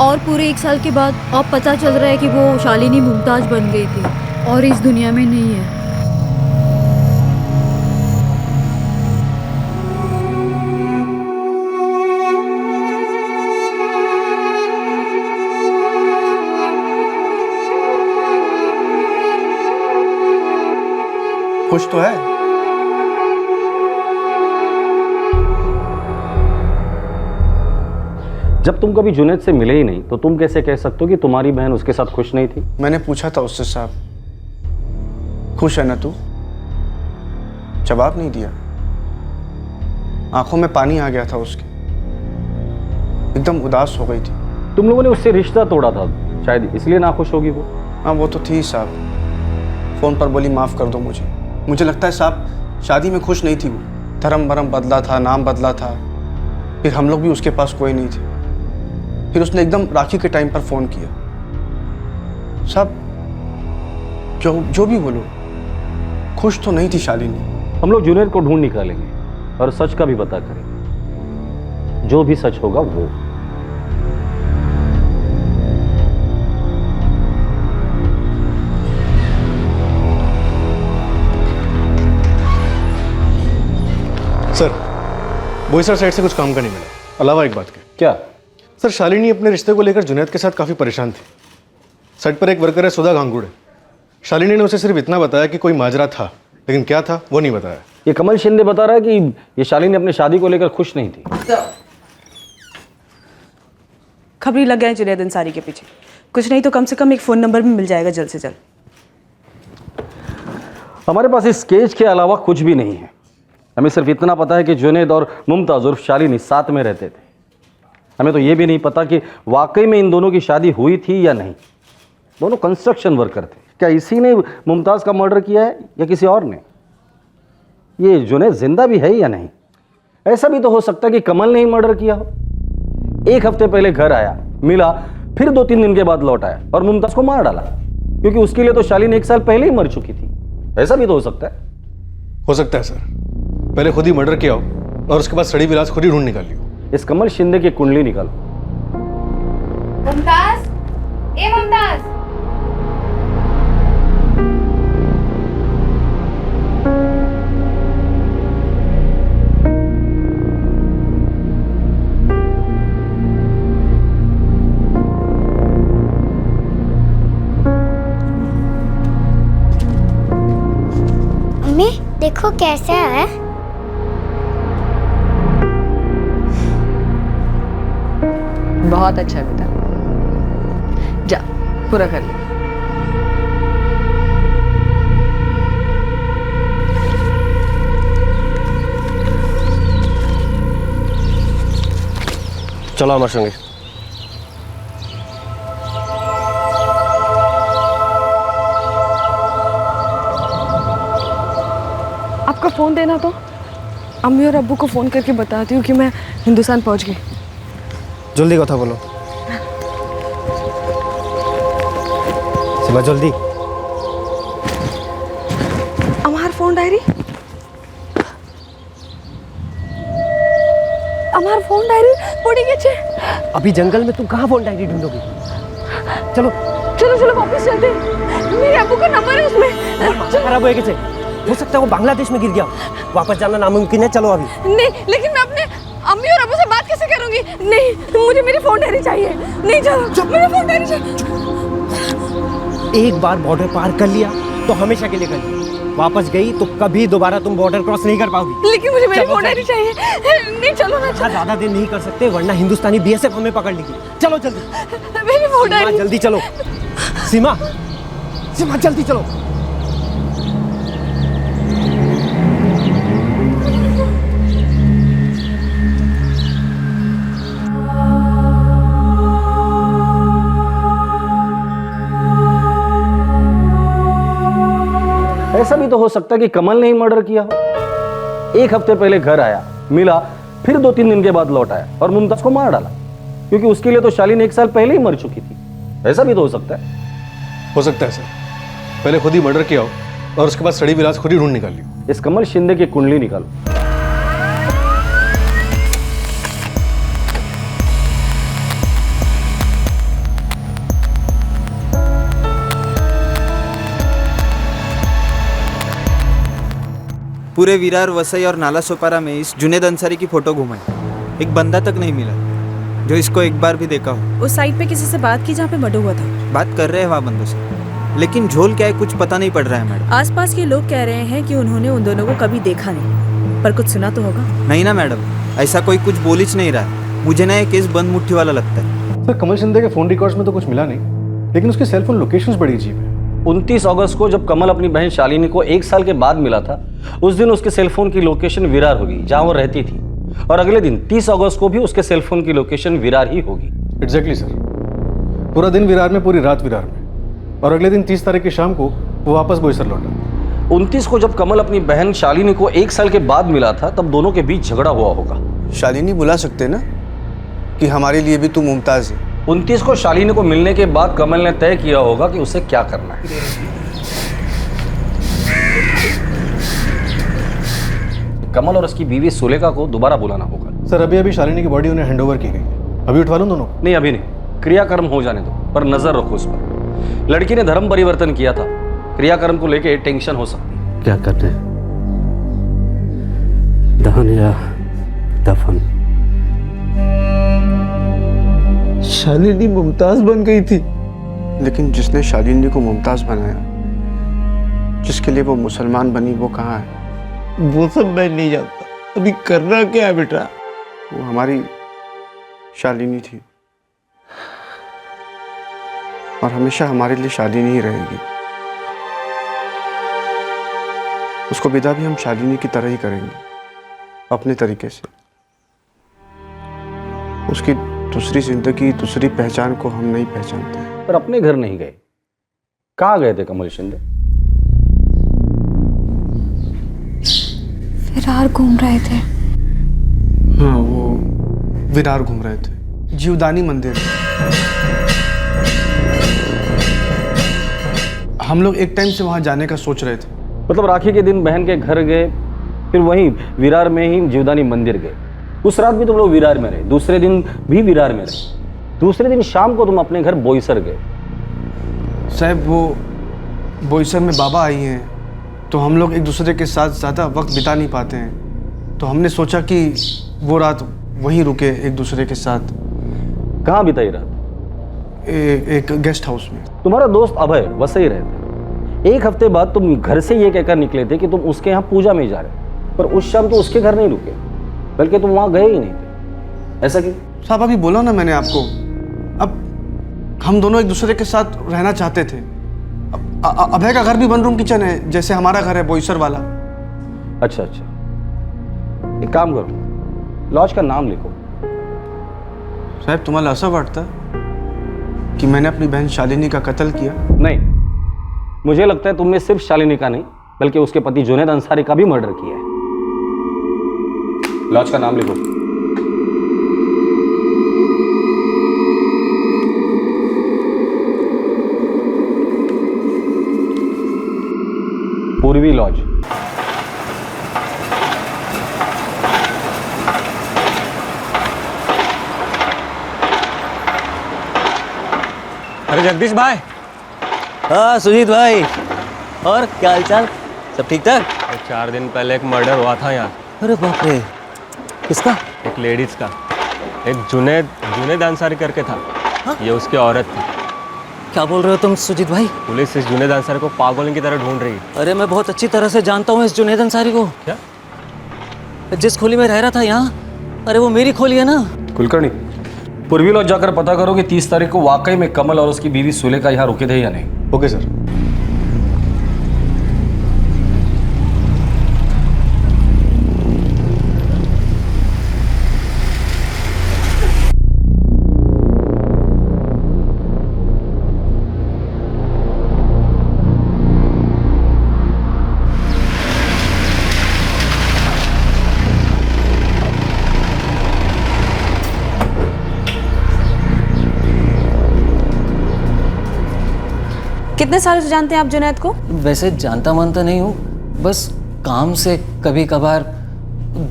और पूरे 1 साल के बाद अब पता चल रहा है कि वो शालिनी मुमताज बन गई थी और इस दुनिया में नहीं है। कुछ तो है। जब तुम कभी जुनैद से मिले ही नहीं तो तुम कैसे कह सकते हो कि तुम्हारी बहन उसके साथ खुश नहीं थी? मैंने पूछा था उससे, साहब खुश है ना तू? जवाब नहीं दिया। आंखों में पानी आ गया था उसके, एकदम उदास हो गई थी। तुम लोगों ने उससे रिश्ता तोड़ा था, शायद इसलिए नाखुश होगी वो। हाँ वो तो थी साहब, फोन पर बोली माफ कर दो मुझे लगता है साहब शादी में खुश नहीं थी वो। धर्म बदला था, नाम बदला था, फिर हम लोग भी उसके पास कोई नहीं थे। फिर उसने एकदम राखी के टाइम पर फ़ोन किया। साहब जो भी बोलो, खुश तो नहीं थी शालिनी। हम लोग जुनैद को ढूंढ निकालेंगे और सच का भी पता करेंगे। जो भी सच होगा वो। सर, बोईसर साइड से कुछ काम का नहीं मिला, अलावा एक बात के। क्या? सर, शालिनी अपने रिश्ते को लेकर जुनैद के साथ काफ़ी परेशान थी। साइड पर एक वर्कर है सुधा गांगुड़े। शालिनी ने उसे सिर्फ इतना बताया कि कोई माजरा था, लेकिन क्या था वो नहीं बताया। ये कमल शिंदे बता रहा है कि ये शालिनी अपनी शादी को लेकर खुश नहीं थी। खबरी लग गए हैं जुनैद अंसारी के पीछे। कुछ नहीं तो कम से कम एक फ़ोन नंबर भी मिल जाएगा जल्द से जल्द। हमारे पास इस केस के अलावा कुछ भी नहीं है। हमें सिर्फ इतना पता है कि जुनैद और मुमताज़ उर्फ शालिनी साथ में रहते थे। हमें तो ये भी नहीं पता कि वाकई में इन दोनों की शादी हुई थी या नहीं। दोनों कंस्ट्रक्शन वर्कर थे। क्या इसी ने मुमताज़ का मर्डर किया है या किसी और ने? ये जुनैद जिंदा भी है या नहीं? ऐसा भी तो हो सकता है कि कमल ने ही मर्डर किया हो। एक हफ्ते पहले घर आया, मिला, फिर 2-3 दिन के बाद लौट आया और मुमताज़ को मार डाला, क्योंकि उसके लिए तो शालिनी 1 साल पहले ही मर चुकी थी। ऐसा भी तो हो सकता है। हो सकता है सर, पहले खुद ही मर्डर किया हो और उसके बाद सड़ी विलास खुद ही ढूंढ निकाल लियो। इस कमल शिंदे की कुंडली निकालो। मुमताज, ए मुमताज। मम्मी देखो कैसा है। बहुत अच्छा है बेटा, जा पूरा कर ले। चलो हमारे संगे। आपका फ़ोन देना तो अम्मी और अब्बू को फ़ोन करके बताती हूँ कि मैं हिंदुस्तान पहुँच गई। जल्दी कथा बोलो सीमा, जल्दी। আমার ফোন ডায়েরি, আমার ফোন ডায়েরি পড়ে গেছে। अभी जंगल में तुम कहाँ फोन डायरी ढूंढोगी? चलो चलो चलो वापस चलते हैं। मेरे अब्बू का नंबर है उसमें। खराब हो गए, हो सकता है वो बांग्लादेश में गिर गया। वापस जाना नामुमकिन है, चलो अभी। नहीं, लेकिन मैं अपने अम्मी और अब्बू से बात कैसे करूंगी? नहीं, मुझे मेरी फोन डायरी चाहिए। नहीं, चलो मेरी फोन डायरी चाहिए। एक बार बॉर्डर पार कर लिया तो हमेशा के लिए कर लिया। वापस गई तो कभी दोबारा तुम बॉर्डर क्रॉस नहीं कर पाओगी। लेकिन मुझे मेरी फोन डायरी चाहिए। नहीं, चलो ना। ज्यादा देर नहीं कर सकते, वरना हिंदुस्तानी बीएसएफ हमें पकड़ लेगी। चलो जल्दी। मेरी फोन डायरी जल्दी चलो। सीमा, सीमा जल्दी चलो। ऐसा भी तो हो सकता है कि कमल ने ही मर्डर किया हो। एक हफ्ते पहले घर आया, मिला, फिर 2-3 दिन के बाद लौट आया और मुमताज़ को मार डाला, क्योंकि उसके लिए तो शालिनी 1 साल पहले ही मर चुकी थी। ऐसा भी तो हो सकता है। हो सकता है सर, पहले खुद ही मर्डर किया हो और उसके बाद सड़ी विलास खुद ही ढूंढ निकाल लियो। इस कमल शिंदे की कुंडली निकालो। पूरे विरार, वसई और नाला सोपारा में इस जुनैद अंसारी की फ़ोटो घुमाई। एक बंदा तक नहीं मिला जो इसको एक बार भी देखा हो। उस साइट पे किसी से बात की जहाँ पे मर्डर हुआ था? बात कर रहे हैं वहाँ बंदों से, लेकिन झोल क्या है कुछ पता नहीं पड़ रहा है मैडम। आसपास के लोग कह रहे हैं कि उन्होंने उन दोनों को कभी देखा नहीं, पर कुछ सुना तो होगा। नहीं ना मैडम, ऐसा कोई कुछ बोल ही नहीं रहा। मुझे ना ये केस बंद मुट्ठी वाला लगता है। सर, कमल शिंदे के फ़ोन रिकॉर्ड्स में तो कुछ मिला नहीं, लेकिन उसके सेलफोन लोकेशंस बड़ी अजीब है। 29 अगस्त को जब कमल अपनी बहन शालिनी को 1 साल के बाद मिला था, उस दिन उसके सेलफोन की लोकेशन विरार होगी जहां वो रहती थी, और अगले दिन 30 अगस्त को भी उसके सेलफोन की लोकेशन विरार ही होगी। एग्जैक्टली सर, पूरा दिन विरार में, पूरी रात विरार में, और अगले दिन 30 तारीख की शाम को वो वापस बोईसर लौटा। 29 को जब कमल अपनी बहन शालिनी को 1 साल के बाद मिला था, तब दोनों के बीच झगड़ा हुआ होगा। शालिनी बुला सकते ना, कि हमारे लिए भी तू मुमताज़ है। 29 को शालिनी को मिलने के बाद कमल ने तय किया होगा कि उसे क्या करना है। कमल और उसकी बीवी सुलेखा को दोबारा बुलाना होगा। सर अभी शालिनी की बॉडी उन्हें हैंडओवर की गई, अभी उठवा लूं दोनों? नहीं अभी नहीं, क्रियाकर्म हो जाने दो, पर नजर रखो उस पर। लड़की ने धर्म परिवर्तन किया था, क्रियाकर्म को लेके टेंशन हो सकती है। क्या करते हैं, दहन या दफन? शालिनी मुमताज़ बन गई थी, लेकिन जिसने शालिनी को मुमताज़ बनाया, जिसके लिए वो मुसलमान बनी, वो कहाँ है? वो सब मैं नहीं जानता। अभी करना क्या है बेटा? वो हमारी शालिनी थी और हमेशा हमारे लिए शालिनी ही रहेगी। उसको विदा भी हम शालिनी की तरह ही करेंगे, अपने तरीके से। उसकी दूसरी जिंदगी, दूसरी पहचान को हम नहीं पहचानते। पर अपने घर नहीं गए, कहाँ गए थे कमल शिंदे? विरार घूम रहे थे। हाँ, वो विरार घूम रहे थे, जीवदानी मंदिर। हम लोग एक टाइम से वहाँ जाने का सोच रहे थे। मतलब राखी के दिन बहन के घर गए, फिर वहीं विरार में ही जीवदानी मंदिर गए। उस रात भी तुम लोग विरार में रहे, दूसरे दिन भी विरार में रहे, दूसरे दिन शाम को तुम अपने घर बोईसर गए। साहब वो बोईसर में बाबा आई हैं, तो हम लोग एक दूसरे के साथ ज़्यादा वक्त बिता नहीं पाते हैं, तो हमने सोचा कि वो रात वहीं रुके एक दूसरे के साथ। कहाँ बिताई रात? एक गेस्ट हाउस में। तुम्हारा दोस्त अभय वैसे ही रहते। एक हफ्ते बाद तुम घर से ये कहकर निकले थे कि तुम उसके यहाँ पूजा में जा रहे, पर उस शाम तो उसके घर नहीं रुके, बल्कि तुम वहाँ गए ही नहीं थे। ऐसा क्यों? साहब अभी बोला ना मैंने आपको, अब हम दोनों एक दूसरे के साथ रहना चाहते थे। अभय का घर भी वन रूम किचन है, जैसे हमारा घर है बोईसर वाला। अच्छा, एक काम करो, लॉज का नाम लिखो। साहब तुम्हाला असं वाटतं कि मैंने अपनी बहन शालिनी का कत्ल किया? नहीं, मुझे लगता है तुमने सिर्फ शालिनी का नहीं, बल्कि उसके पति जुनैद अंसारी का भी मर्डर किया है। लॉज का नाम लिखो। पूर्वी लॉज। अरे जगदीश भाई। हाँ सुजीत भाई, और क्या हालचाल? सब ठीक ठाक? 4 दिन पहले एक मर्डर हुआ था यहाँ। अरे बाप रे, किसका? एक लेडीज का, एक जुनैद अंसारी करके था। हाँ? ये उसकी औरत थी। क्या बोल रहे हो तुम सुजीत भाई? पुलिस इस जुनैद अंसारी को पागल की तरह ढूंढ रही है। अरे मैं बहुत अच्छी तरह से जानता हूँ इस जुनैद अंसारी को। क्या? जिस खोली में रह रहा था यहाँ, अरे वो मेरी खोली है ना। कुलकर्णी, पूर्वी लॉज जाकर पता करो कि 30 तारीख को वाकई में कमल और उसकी बीवी सुलेखा यहाँ रुके थे या नहीं। Okay sir. कितने सालों से जानते हैं आप जुनैद को? वैसे जानता मानता नहीं हूँ, बस काम से कभी कभार।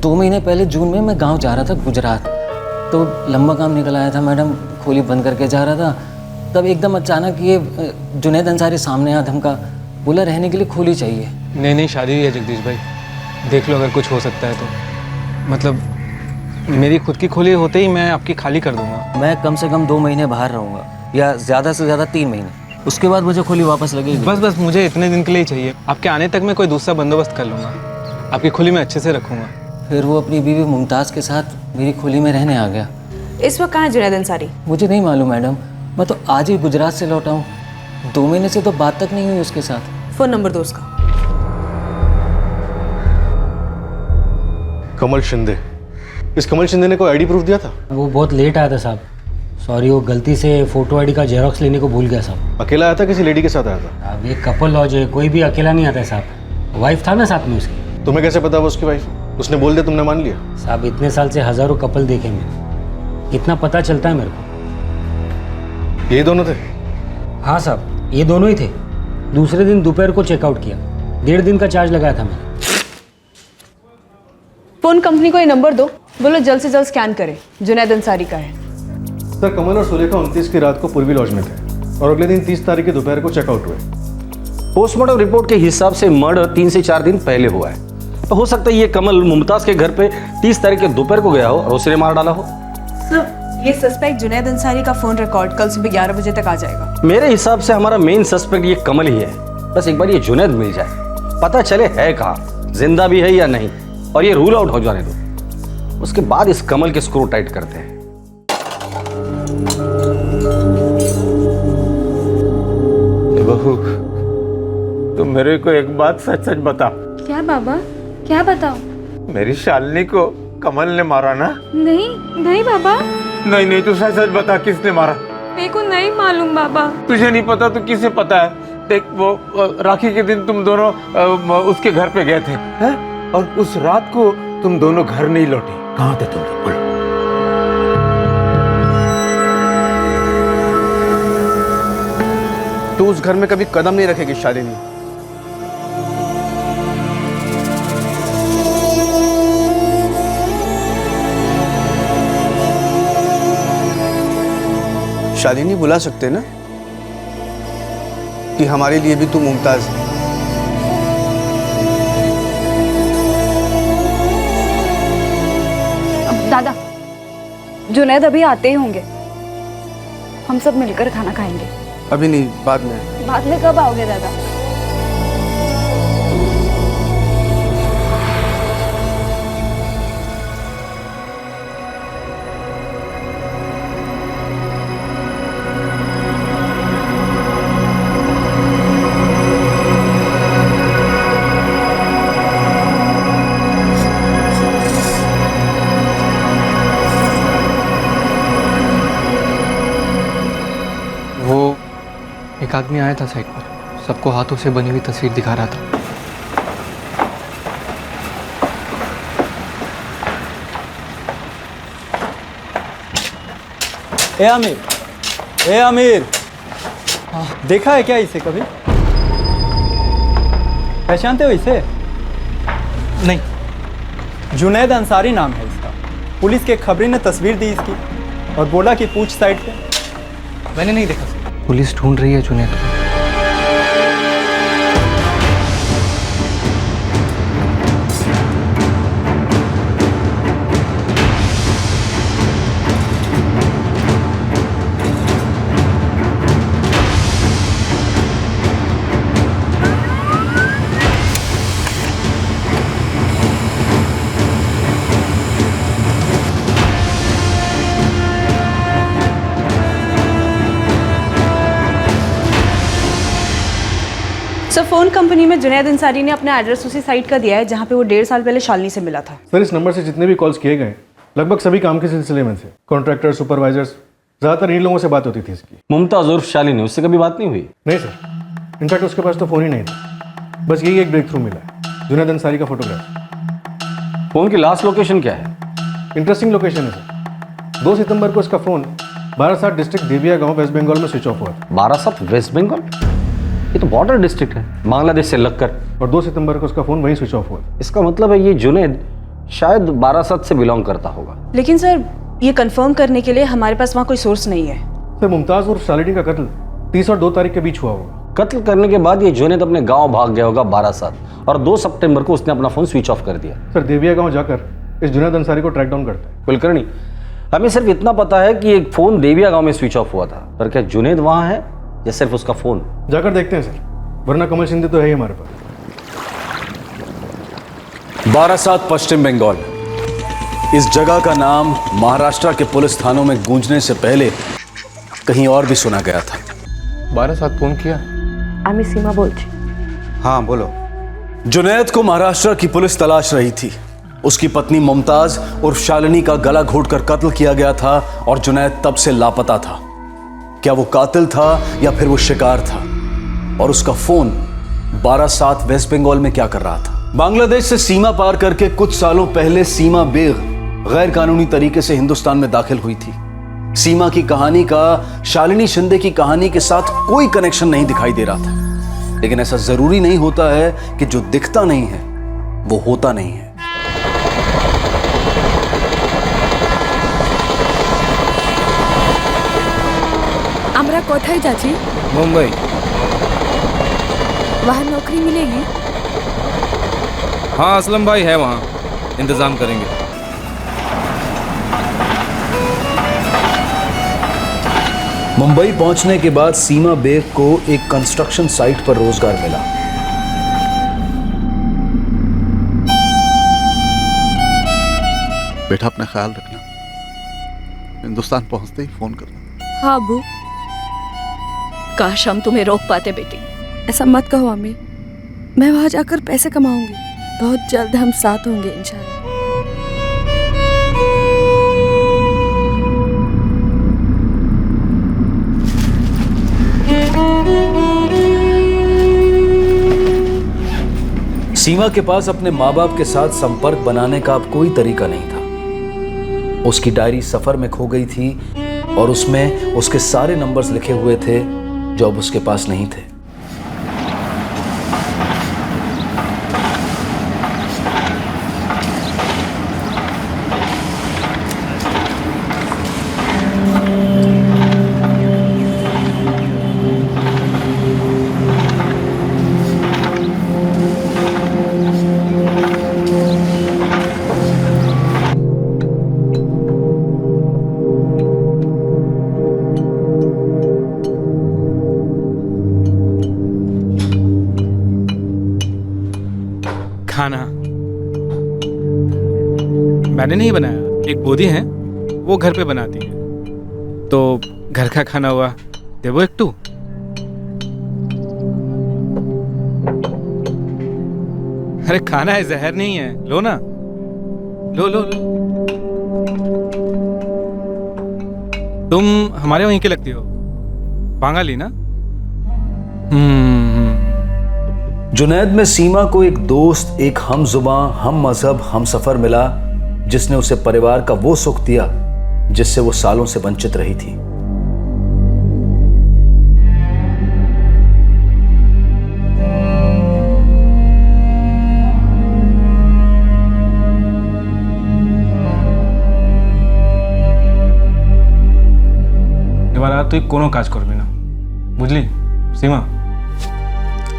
2 महीने पहले जून में मैं गांव जा रहा था गुजरात, तो लंबा काम निकल आया था मैडम, खोली बंद करके जा रहा था। तब एकदम अचानक ये जुनैद अंसारी सामने आया, धमका, बोला रहने के लिए खोली चाहिए। नहीं शादी हुई है जगदीश भाई, देख लो अगर कुछ हो सकता है तो। मतलब मेरी खुद की खोली होते ही मैं आपकी खाली कर दूंगा। मैं कम से कम 2 महीने बाहर रहूँगा, या ज़्यादा से ज़्यादा 3 महीने, उसके बाद मुझे खोली वापस लगेगी। बस मुझे इतने दिन के लिए ही चाहिए। आपके आने तक मैं कोई दूसरा बंदोबस्त कर लूँगा, आपकी खोली में अच्छे से रखूँगा। फिर वो अपनी बीवी मुमताज़ के साथ मेरी खोली में रहने आ गया। इस वक्त कहाँ है जुनैद अंसारी? मुझे नहीं मालूम मैडम, मैं तो आज ही गुजरात से लौटा हूँ। 2 महीने से तो बात तक नहीं हुई उसके साथ। फ़ोन नंबर दो उसका। कमल शिंदे। इस कमल शिंदे ने कोई आईडी प्रूफ दिया था? वो बहुत लेट आया था साहब, सॉरी, वो गलती से फोटो आईडी का जेरोक्स लेने को भूल गया साहब। अकेला आया था, किसी लेडी के साथ आया था? अब ये कपल लॉज है, कोई भी अकेला नहीं आता है साहब। वाइफ था ना साथ में उसकी। तुम्हें कैसे पता वो उसकी वाइफ? उसने बोल दिया, तुमने मान लिया? साहब इतने साल से हज़ारों कपल देखे मैं, इतना पता चलता है मेरे को। ये दोनों थे? हाँ साहब, ये दोनों ही थे। दूसरे दिन दोपहर को चेकआउट किया। 1.5 दिन का चार्ज लगाया था मैंने। फोन कंपनी को ये नंबर दो, बोलो जल्द से जल्द स्कैन करें। जुनैद अंसारी का है। सर, कमल और सुलेखा 29 की रात को पूर्वी लॉज में थे और अगले दिन 30 तारीख की दोपहर को चेकआउट हुए। पोस्टमार्टम रिपोर्ट के हिसाब से मर्डर 3 से 4 दिन पहले हुआ है। तो हो सकता है ये कमल मुमताज के घर पे 30 तारीख के दोपहर को गया हो और उसने मार डाला हो। सर, ये सस्पेक्ट जुनैद अंसारी का फोन रिकॉर्ड कल सुबह 11 बजे तक आ जाएगा। मेरे हिसाब से हमारा मेन सस्पेक्ट ये कमल ही है। बस एक बार ये जुनैद मिल जाए, पता चले है कहाँ, जिंदा भी है या नहीं, और ये रूल आउट हो जाने दो। उसके बाद इस कमल के स्क्रू टाइट करते हैं। बहू, तुम मेरे को एक बात सच सच बता। क्या बाबा, क्या बताओ? मेरी शालिनी को कमल ने मारा ना? नहीं नहीं बाबा। नहीं नहीं, तू सच सच बता, किसने मारा? मेरे को नहीं मालूम बाबा। तुझे नहीं पता तो किसे पता है? देख, वो राखी के दिन तुम दोनों उसके घर पे गए थे, हैं? और उस रात को तुम दोनों घर नहीं लौटे। कहाँ थे तुम लोग? बोलो। तू उस घर में कभी कदम नहीं रखेगी शालिनी। शालिनी, बुला सकते ना कि हमारे लिए भी तू मुमताज है। दादा, जुनैद अभी आते ही होंगे। हम सब मिलकर खाना खाएंगे। अभी नहीं, बाद में। बाद में कब आओगे दादा? एक आदमी आया था साइट पर, सबको हाथों से बनी हुई तस्वीर दिखा रहा था। ए आमिर, ए आमिर, देखा है क्या इसे कभी? पहचानते हो इसे? नहीं। जुनैद अंसारी नाम है इसका। पुलिस के खबरी ने तस्वीर दी इसकी और बोला कि पूछ साइड पे। मैंने नहीं देखा। पुलिस ढूंढ रही है जुनैद को। सर, फोन कंपनी में जुनैद अंसारी ने अपना एड्रेस उसी साइट का दिया है जहां पे वो 1.5 साल पहले शालिनी से मिला था। सर, इस नंबर से जितने भी कॉल्स किए गए लगभग सभी काम के सिलसिले में थे। कॉन्ट्रैक्टर, सुपरवाइजर्स, ज़्यादातर इन लोगों से बात होती थी इसकी। मुमताज उर्फ शालिनी, उससे कभी बात नहीं हुई? नहीं सर, इनफैक्ट उसके पास तो फ़ोन ही नहीं था। बस यही एक ब्रेक थ्रू मिला है, जुनैद अंसारी का फोटोग्राफ। फ़ोन की लास्ट लोकेशन क्या है? इंटरेस्टिंग लोकेशन है सर। 2 सितंबर को इसका फ़ोन बारासात डिस्ट्रिक्ट देविया गांव वेस्ट बंगाल में स्विच ऑफ हुआ था। बारासात वेस्ट बंगाल? ये तो बॉर्डर डिस्ट्रिक्ट है, बांग्लादेश से लगकर। और 2 सितंबर को उसका फ़ोन वहीं स्विच ऑफ हुआ था। इसका मतलब है ये जुनैद शायद बारासात से बिलोंग करता होगा। लेकिन सर, ये कंफर्म करने के लिए हमारे पास वहाँ कोई सोर्स नहीं है। सर, मुमताज और शालिनी का कत्ल 30 और 2 तारीख के बीच हुआ होगा। कत्ल करने के बाद ये जुनैद अपने गांव भाग गया होगा बारासात, और 2 सितंबर को उसने अपना फ़ोन स्विच ऑफ कर दिया। सर, देविया गांव जाकर इस जुनैद अंसारी को ट्रैक डाउन करता है। कुलकर्णी, हमें सिर्फ इतना पता है कि एक फ़ोन देविया गांव में स्विच ऑफ हुआ था, पर क्या जुनैद वहाँ है या सिर्फ उसका फ़ोन? जाकर देखते हैं सर, वरना कमल शिंदे तो है ही हमारे पास। बारासात, पश्चिम बंगाल। इस जगह का नाम महाराष्ट्र के पुलिस थानों में गूंजने से पहले कहीं और भी सुना गया था। बारासात फोन किया? আমি सीमा बोलছি। हाँ बोलो। जुनैद को महाराष्ट्र की पुलिस तलाश रही थी। उसकी पत्नी मुमताज और शालिनी का गला घोटकर कत्ल किया गया था और जुनैद तब से लापता था। क्या वो कातिल था या फिर वो शिकार था? और उसका फोन बारासात वेस्ट बंगाल में क्या कर रहा था? बांग्लादेश से सीमा पार करके कुछ सालों पहले सीमा बेग गैर कानूनी तरीके से हिंदुस्तान में दाखिल हुई थी। सीमा की कहानी का शालिनी शिंदे की कहानी के साथ कोई कनेक्शन नहीं दिखाई दे रहा था, लेकिन ऐसा जरूरी नहीं होता है कि जो दिखता नहीं है वो होता नहीं है। আমরা কোথায় যাচ্ছি? मुंबई। वहाँ नौकरी मिलेगी? हाँ, असलम भाई है वहाँ, इंतज़ाम करेंगे। मुंबई पहुंचने के बाद सीमा बेग को एक कंस्ट्रक्शन साइट पर रोजगार मिला। बेटा अपना ख्याल रखना, हिंदुस्तान पहुंचते ही फोन करना। हाँ अबू, काश हम तुम्हें रोक पाते बेटी। ऐसा मत कहो अम्मी, मैं वहाँ जाकर पैसे कमाऊंगी। बहुत जल्द हम साथ होंगे इंशाल्लाह। सीमा के पास अपने माँ बाप के साथ संपर्क बनाने का अब कोई तरीका नहीं था। उसकी डायरी सफर में खो गई थी और उसमें उसके सारे नंबर्स लिखे हुए थे जो अब उसके पास नहीं थे। खाना मैंने नहीं बनाया, एक बोधी है वो घर पे बनाती है, तो घर का खाना हुआ देवो एक टू। अरे खाना है, जहर नहीं है, लो ना, लो लो लो। तुम हमारे वहीं के लगती हो, बांगाली ना? जुनैद में सीमा को एक दोस्त, एक हम जुबां, हम मजहब, हम सफर मिला, जिसने उसे परिवार का वो सुख दिया जिससे वो सालों से वंचित रही थी। এবার তুই কোনো কাজ করবি না, বুঝলি सीमा?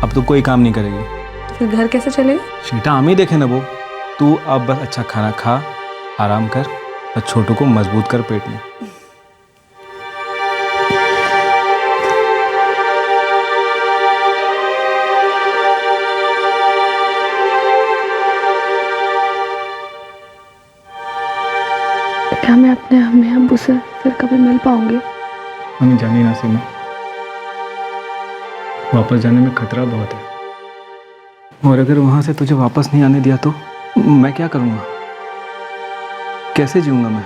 अब तू कोई काम नहीं करेगी। फिर घर कैसे चलेगा? सीटा हम ही देखे नेबो, तू अब बस अच्छा खाना खा, आराम कर और छोटू को मजबूत कर पेट में। क्या मैं अपने अम्मी अब्बू से फिर कभी मिल पाऊंगी? हमें जानी ना सीमा, वापस जाने में खतरा बहुत है, और अगर वहां से तुझे वापस नहीं आने दिया तो मैं क्या करूंगा? कैसे जीऊंगा मैं?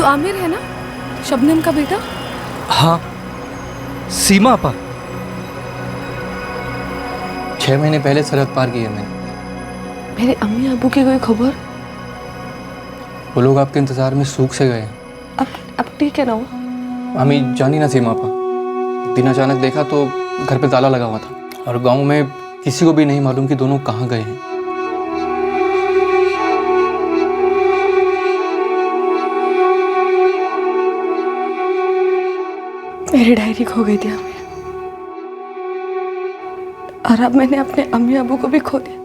आमिर है ना, शबनम का बेटा? हाँ, सीमा अपा। 6 महीने पहले सरहद पार की है मैंने। मेरे अम्मी अबू की कोई खबर? वो लोग आपके इंतजार में सूख से गए। अब ठीक है ना वो? हमें जानी ना सीमा अपा, एक दिन अचानक देखा तो घर पे ताला लगा हुआ था और गांव में किसी को भी नहीं मालूम कि दोनों कहाँ गए हैं। मेरी डायरी खो गई थी आमिर, और अब मैंने अपने अम्मी अबू को भी खो दिया,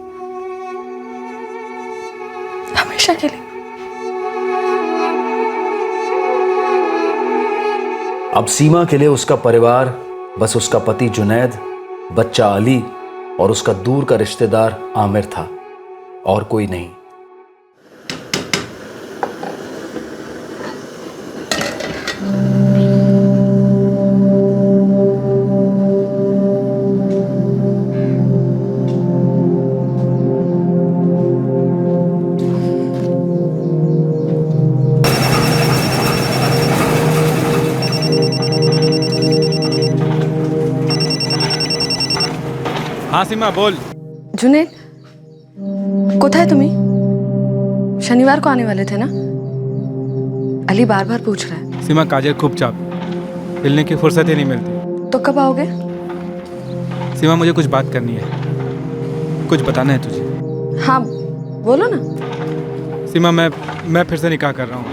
हमेशा के लिए। अब सीमा के लिए उसका परिवार बस उसका पति जुनैद, बच्चा अली और उसका दूर का रिश्तेदार आमिर था, और कोई नहीं। हाँ सीमा बोल। जुनेद, कोথায় তুমি? शनिवार को आने वाले थे ना? अली बार बार पूछ रहा है। सीमा काजल खूब चाप, मिलने की फुर्सत ही नहीं मिलती। तो कब आओगे? सीमा मुझे कुछ बात करनी है, कुछ बताना है तुझे। हाँ बोलो ना। सीमा मैं फिर से निकाह कर रहा हूँ।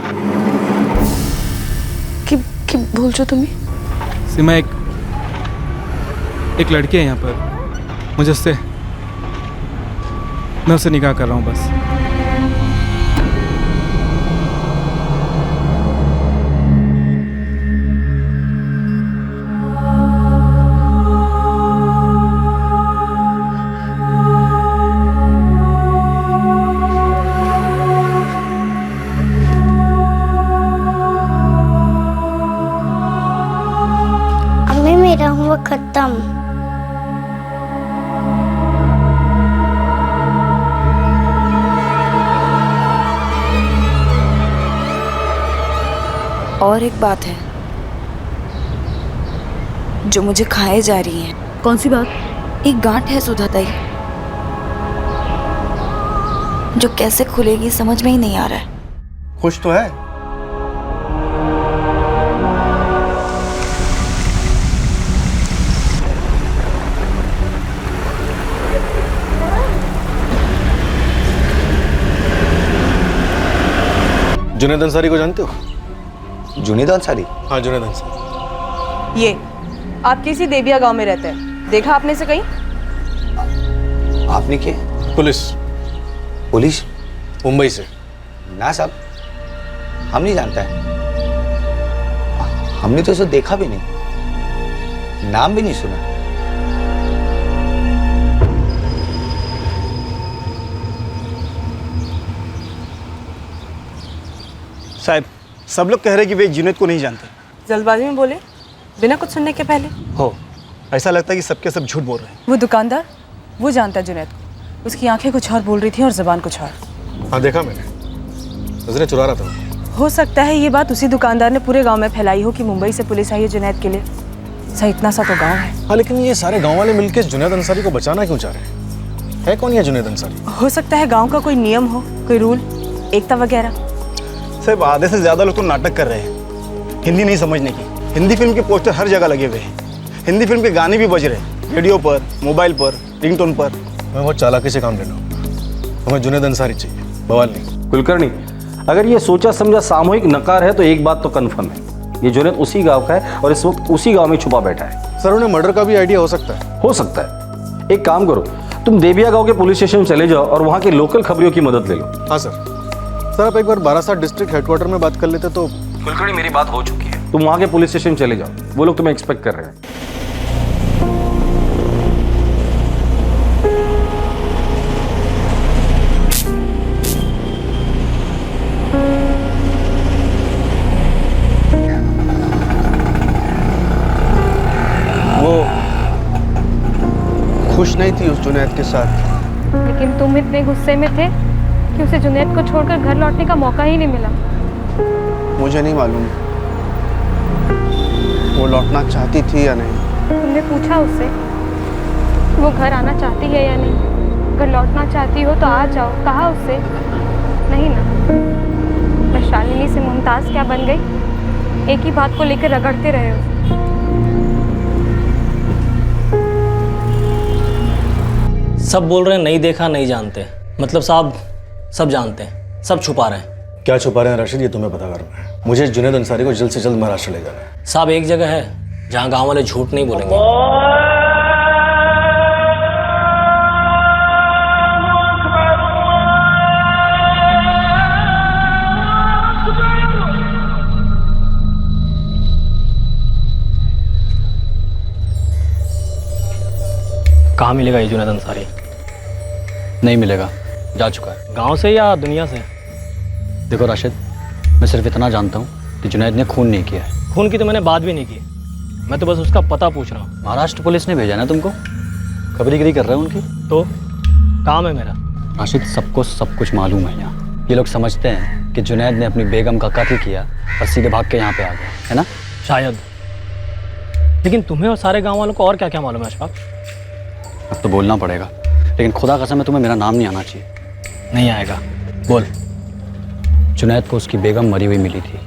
कि बोलছো তুমি? सीमा एक लड़की है यहाँ पर, मुझे मैं उससे निकाह कर रहा हूँ बस। अम्मी मेरा होमवर्क खत्म। और एक बात है जो मुझे खाए जा रही है। कौन सी बात? एक गांठ है सुधा ताई, जो कैसे खुलेगी समझ में ही नहीं आ रहा है। खुश तो है? जुनैद अंसारी को जानते हो? जुनैद अंसारी? हाँ जुनैद अंसारी। ये आप किसी देबिया गांव में रहते हैं, देखा आपने से कहीं? आपने क्या? पुलिस। पुलिस? मुंबई से। ना साहब, हम नहीं जानता है। हमने तो इसे देखा भी नहीं, नाम भी नहीं सुना। साहब, सब लोग कह रहे हैं कि वे जुनैद को नहीं जानते। जल्दबाजी में बोले, बिना कुछ सुनने के पहले। हो, ऐसा लगता है कि सबके सब झूठ बोल रहे हैं। वो दुकानदार, वो जानता है जुनैद को। उसकी आंखें कुछ और बोल रही थी और जुबान कुछ और। हाँ देखा मैंने, नजरें चुरा रहा था। हो सकता है ये बात उसी दुकानदार ने पूरे गांव में फैलाई हो कि मुंबई से पुलिस आई है जुनैद के लिए। सही इतना सा तो गांव है। हाँ लेकिन ये सारे गांव वाले मिलकर जुनैद अंसारी को बचाना क्यों चाह रहे हैं? है कौन ये जुनैद अंसारी? हो सकता है गांव का कोई नियम हो, कोई रूल, एकता वगैरह। साहब, आधे से ज्यादा लोग तो नाटक कर रहे हैं हिंदी नहीं समझने की। हिंदी फिल्म के पोस्टर हर जगह लगे हुए हैं, हिंदी फिल्म के गाने भी बज रहे हैं, रेडियो पर, मोबाइल पर, रिंगटोन पर। मैं बहुत चालाकी से काम ले रहा हूँ। हमें जुनैद अंसारी चाहिए, बवाल नहीं। कुलकर्णी, अगर ये सोचा समझा सामूहिक नकार है तो एक बात तो कन्फर्म है, ये जुनैद उसी गांव का है और इस वक्त उसी गांव में छुपा बैठा है। सर उन्हें मर्डर का भी आइडिया हो सकता है। हो सकता है। एक काम करो, तुम देबिया गांव के पुलिस स्टेशन चले जाओ और वहां के लोकल खबरियों की मदद ले लो। हाँ सर। सर आप एक बार बारासात डिस्ट्रिक्ट हेडक्वार्टर में बात कर लेते तो। कुलकर्णी, मेरी बात हो चुकी है, तुम वहां के पुलिस स्टेशन चले जाओ, वो लोग तुम्हें एक्सपेक्ट कर रहे हैं। वो खुश नहीं थी उस जुनैद के साथ। लेकिन तुम इतने गुस्से में थे कि उसे जुनैद को छोड़कर घर लौटने का मौका ही नहीं मिला। मुझे नहीं मालूम वो लौटना चाहती थी या नहीं। तुमने पूछा उससे कि वो घर आना चाहती है या नहीं? अगर लौटना चाहती हो तो आ जाओ, कहा उससे? नहीं ना। मैं शालिनी से मुमताज़ क्या बन गई? एक ही बात को लेकर रगड़ते रहे हो। सब बोल रहे हैं नहीं देखा नहीं जानते, मतलब साहब सब जानते हैं, सब छुपा रहे हैं। क्या छुपा रहे हैं राशिद, ये तुम्हें पता करना है। मुझे जुनैद अंसारी को जल्द से जल्द महाराष्ट्र ले जाना है। साहब एक जगह है जहाँ गांव वाले झूठ नहीं बोलेंगे। कहाँ मिलेगा ये जुनैद अंसारी? नहीं मिलेगा, जा चुका है। गांव से या दुनिया से? देखो राशिद, मैं सिर्फ इतना जानता हूँ कि जुनैद ने खून नहीं किया है। खून की तो मैंने बात भी नहीं की, मैं तो बस उसका पता पूछ रहा हूँ। महाराष्ट्र पुलिस ने भेजा ना तुमको, खबरीगिरी कर रहे हो उनकी। तो काम है मेरा। राशिद, सबको सब कुछ मालूम है यहाँ। ये लोग समझते हैं कि जुनैद ने अपनी बेगम का कत्ल किया और सीधे भाग के यहाँ पे आ गया, है ना? शायद, लेकिन तुम्हें और सारे गांव वालों को और क्या क्या मालूम है अशफाक? अब तो बोलना पड़ेगा, लेकिन खुदा कसम है तुम्हें मेरा नाम नहीं आना चाहिए। नहीं आएगा, बोल। जुनैद को उसकी बेगम मरी हुई मिली थी।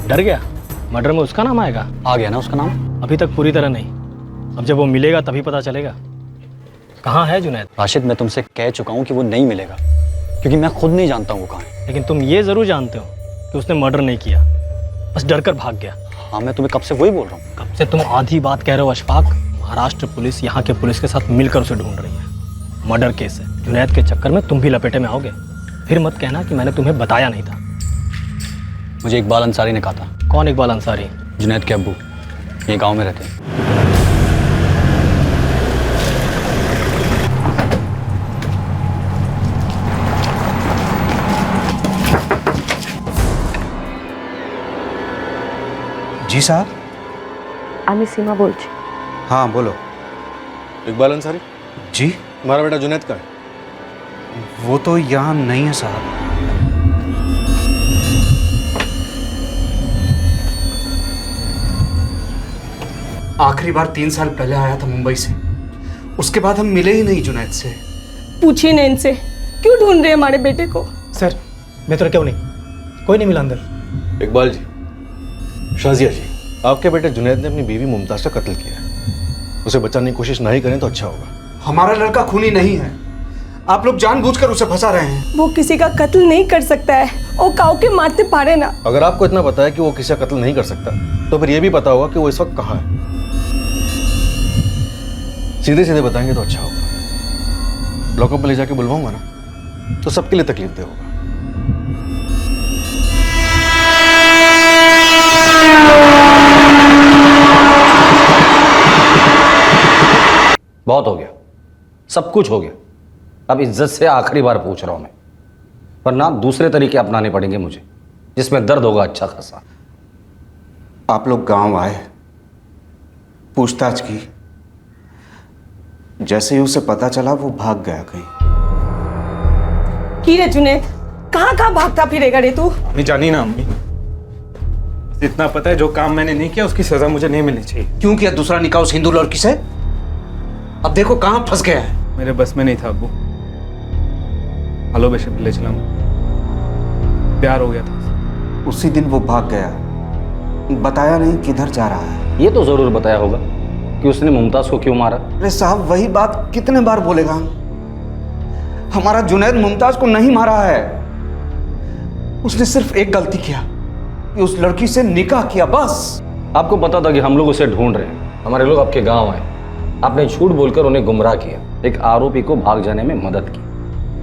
डर गया? मर्डर में उसका नाम आएगा? आ गया ना उसका नाम। अभी तक पूरी तरह नहीं, अब जब वो मिलेगा तभी पता चलेगा। कहाँ है जुनैद? राशिद, मैं तुमसे कह चुका हूँ कि वो नहीं मिलेगा, क्योंकि मैं खुद नहीं जानता हूँ वो कहाँ है। लेकिन तुम ये जरूर जानते हो कि उसने मर्डर नहीं किया, बस डर कर भाग गया। हाँ, मैं तुम्हें कब से वही बोल रहा हूँ। कब से तुम आधी बात कह रहे हो अशफाक। महाराष्ट्र पुलिस यहाँ के पुलिस के साथ मिलकर उसे ढूंढ रही है। मर्डर केस है, जुनैद के चक्कर में तुम भी लपेटे में आओगे। फिर मत कहना कि मैंने तुम्हें बताया नहीं था। मुझे इकबाल अंसारी ने कहा था। कौन इकबाल अंसारी? जुनैद के अब्बू, ये गांव में रहते हैं। जी साहब। আমি सीमा बोलছি। हाँ बोलो। इकबाल अंसारी? जी। हमारा बेटा जुनैद का है? वो तो यहाँ नहीं है साहब। आखिरी बार 3 साल पहले आया था मुंबई से, उसके बाद हम मिले ही नहीं जुनैद से। पूछिए ना इनसे, क्यों ढूंढ रहे हैं हमारे बेटे को? सर, मैं तो क्यों नहीं, कोई नहीं मिला अंदर। इकबाल जी, शाजिया जी, आपके बेटे जुनैद ने अपनी बीवी मुमताज का कत्ल किया है। उसे बचाने की कोशिश नहीं करें तो अच्छा होगा। हमारा लड़का खूनी नहीं है, आप लोग जानबूझकर उसे फंसा रहे हैं। वो किसी का कत्ल नहीं कर सकता है, वो काऊ के मारते पारे ना। अगर आपको इतना पता है कि वो किसी का कत्ल नहीं कर सकता, तो फिर यह भी पता होगा कि वो इस वक्त कहाँ है। सीधे सीधे बताएंगे तो अच्छा होगा। लॉकअप में ले जाके बुलवाऊंगा ना, तो सबके लिए तकलीफ दे होगा। बहुत हो गया, सब कुछ हो गया। अब इज्जत से आखिरी बार पूछ रहा हूं मैं, वरना दूसरे तरीके अपनाने पड़ेंगे मुझे, जिसमें दर्द होगा अच्छा खासा। आप लोग गांव आए, पूछताछ की, जैसे ही उसे पता चला वो भाग गया कहीं। की रे जुनैद, कहाँ भागता फिरेगा रे तू? नहीं जानी ना अम्मी, इतना पता है जो काम मैंने नहीं किया उसकी सजा मुझे नहीं मिलनी चाहिए। क्यों किया दूसरा निकाह उस हिंदू लड़की से? अब देखो कहाँ फंस गया है। मेरे बस में नहीं था अब्बू। हेलो बेशक ले चला, प्यार हो गया था। उसी दिन वो भाग गया, बताया नहीं किधर जा रहा है। ये तो जरूर बताया होगा कि उसने मुमताज को क्यों मारा। अरे साहब, वही बात कितने बार बोलेगा? हमारा जुनैद मुमताज को नहीं मारा है, उसने सिर्फ एक गलती किया कि उस लड़की से निकाह किया, बस। आपको पता था कि हम लोग उसे ढूंढ रहे हैं, हमारे लोग आपके गांव आए, आपने झूठ बोलकर उन्हें गुमराह किया, एक आरोपी को भाग जाने में मदद की।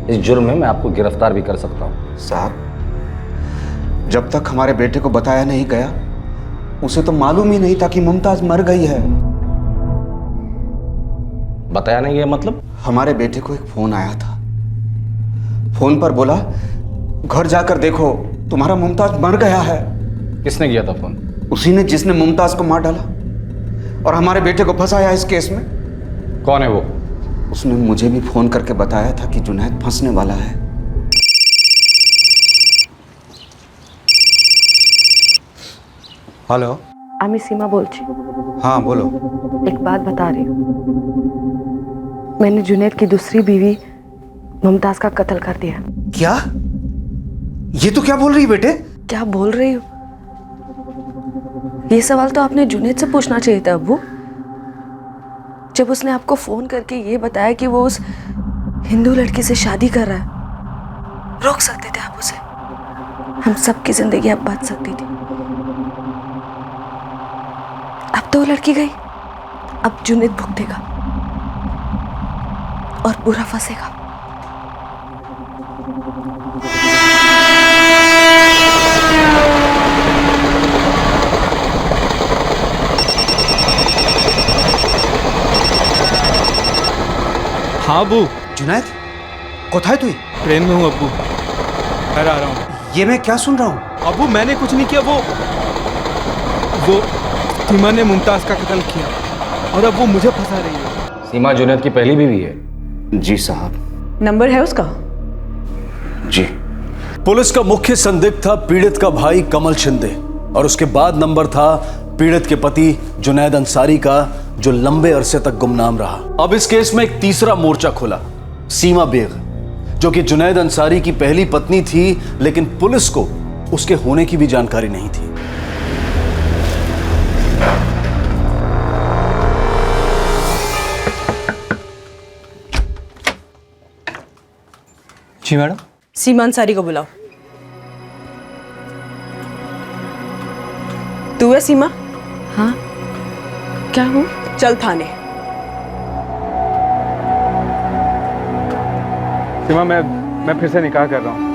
इस जुर्म में मैं आपको गिरफ्तार भी कर सकता हूँ। साहब, जब तक हमारे बेटे को बताया नहीं गया, उसे तो मालूम ही नहीं था कि मुमताज मर गई है। बताया नहीं गया मतलब? हमारे बेटे को एक फोन आया था, फोन पर बोला घर जाकर देखो तुम्हारा मुमताज मर गया है। किसने किया था फोन? उसी ने जिसने मुमताज को मार डाला और हमारे बेटे को फंसाया इस केस में। कौन है वो? उसने मुझे भी फोन करके बताया था कि जुनैद फंसने वाला है। हेलो, আমি सीमा बोलছি। हाँ बोलो। एक बात बता रही हूँ, मैंने जुनैद की दूसरी बीवी मुमताज का कत्ल कर दिया। क्या? ये तो क्या बोल रही बेटे? क्या बोल रही हो? ये सवाल तो आपने जुनैद से पूछना चाहिए था अब्बू। जब उसने आपको फोन करके ये बताया कि वो उस हिंदू लड़की से शादी कर रहा है, रोक सकते थे आप उसे। हम सबकी जिंदगी अब बच सकती थी। अब तो वो लड़की गई, अब जुनैद भुगतेगा और बुरा फंसेगा। हाँ अब्बू। जुनैद, कोথায় তুই? ट्रेन में हूँ अब्बू, घर आ रहा हूँ। ये मैं क्या सुन रहा हूँ? अब्बू मैंने कुछ नहीं किया, वो सीमा ने मुमताज का कत्ल किया और अब वो मुझे फंसा रही है। सीमा जुनैद की पहली बीवी है? जी साहब। नंबर है उसका? जी। पुलिस का मुख्य संदिग्ध था पीड़ित का भाई कमल शिंदे और उसके बाद नंबर था पीड़ित के पति जुनैद अंसारी का, जो लंबे अरसे तक गुमनाम रहा। अब इस केस में एक तीसरा मोर्चा खुला, सीमा बेग, जो कि जुनैद अंसारी की पहली पत्नी थी, लेकिन पुलिस को उसके होने की भी जानकारी नहीं थी। जी मैडम। सीमा अंसारी को बुलाओ। तू है सीमा? हाँ, क्या हूँ? चल थाने। सीमा मैं फिर से निकाह कर रहा हूँ।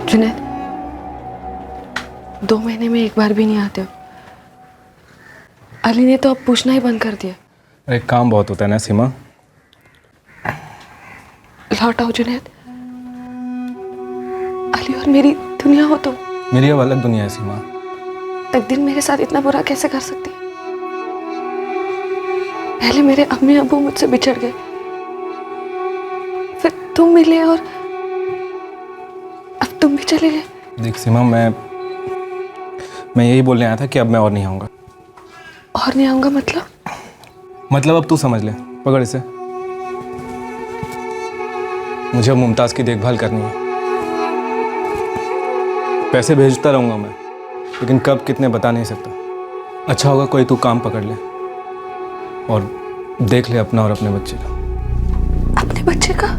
जुनैद, 2 महीने में एक बार भी नहीं आते हो। अली ने तो अब पूछना ही बंद कर दिया। अरे काम बहुत होता है ना सीमा। लौट आओ जुनैद, अली और मेरी दुनिया हो तुम। मेरी अब अलग दुनिया है सीमा। तकदीर मेरे साथ इतना बुरा कैसे कर सकती है? पहले मेरे अम्मी अबू मुझसे बिछड़ गए, फिर तुम मिले और अब तुम भी चले गए। देख सीमा, मैं यही बोलने आया था कि अब मैं और नहीं आऊँगा। और नहीं आऊँगा मतलब अब तू समझ ले, पकड़ इसे। मुझे अब मुमताज़ की देखभाल करनी है। पैसे भेजता रहूँगा मैं, लेकिन कब कितने बता नहीं सकता। अच्छा होगा कोई तू काम पकड़ ले और देख ले अपना और अपने बच्चे का। अपने बच्चे का?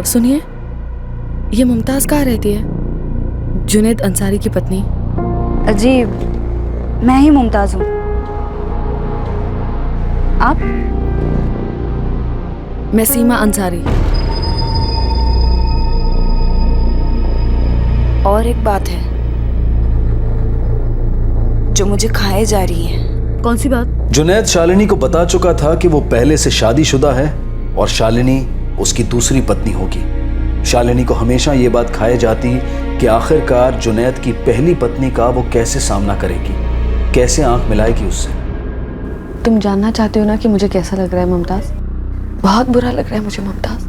सुनिए, ये मुमताज कहाँ रहती है? जुनैद अंसारी की पत्नी। जी, मैं ही मुमताज हूँ। आप? मैं सीमा अंसारी। और एक बात है जो मुझे खाए जा रही है। कौन सी बात? जुनैद शालिनी को बता चुका था कि वो पहले से शादीशुदा है और शालिनी उसकी दूसरी पत्नी होगी। शालिनी को हमेशा ये बात खाए जाती कि आखिरकार जुनैद की पहली पत्नी का वो कैसे सामना करेगी, कैसे आंख मिलाएगी उससे। तुम जानना चाहते हो ना कि मुझे कैसा लग रहा है मुमताज? बहुत बुरा लग रहा है मुझे मुमताज।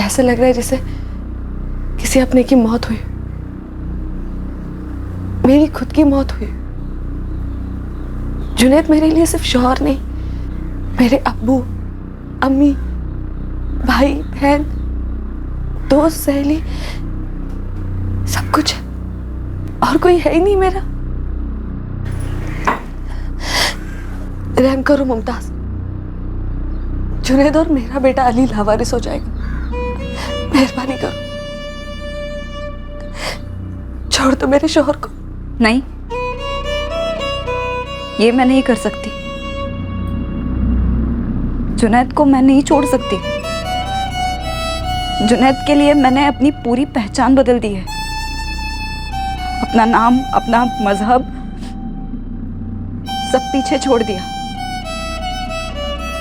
ऐसा लग रहा है जैसे किसी अपने की मौत हुई, मेरी खुद की मौत हुई। जुनैद मेरे लिए सिर्फ शौहर नहीं, मेरे अब्बू, अम्मी, भाई, बहन, दोस्त, सहेली, सब कुछ। और कोई है ही नहीं मेरा। रहम करो मुमताज, जुनैद और मेरा बेटा अली लावारिस हो जाएगा। मेहरबानी करो, छोड़ दो मेरे शौहर को। नहीं, ये मैं नहीं कर सकती। जुनैद को मैं नहीं छोड़ सकती। जुनैद के लिए मैंने अपनी पूरी पहचान बदल दी है, अपना नाम, अपना मजहब सब पीछे छोड़ दिया,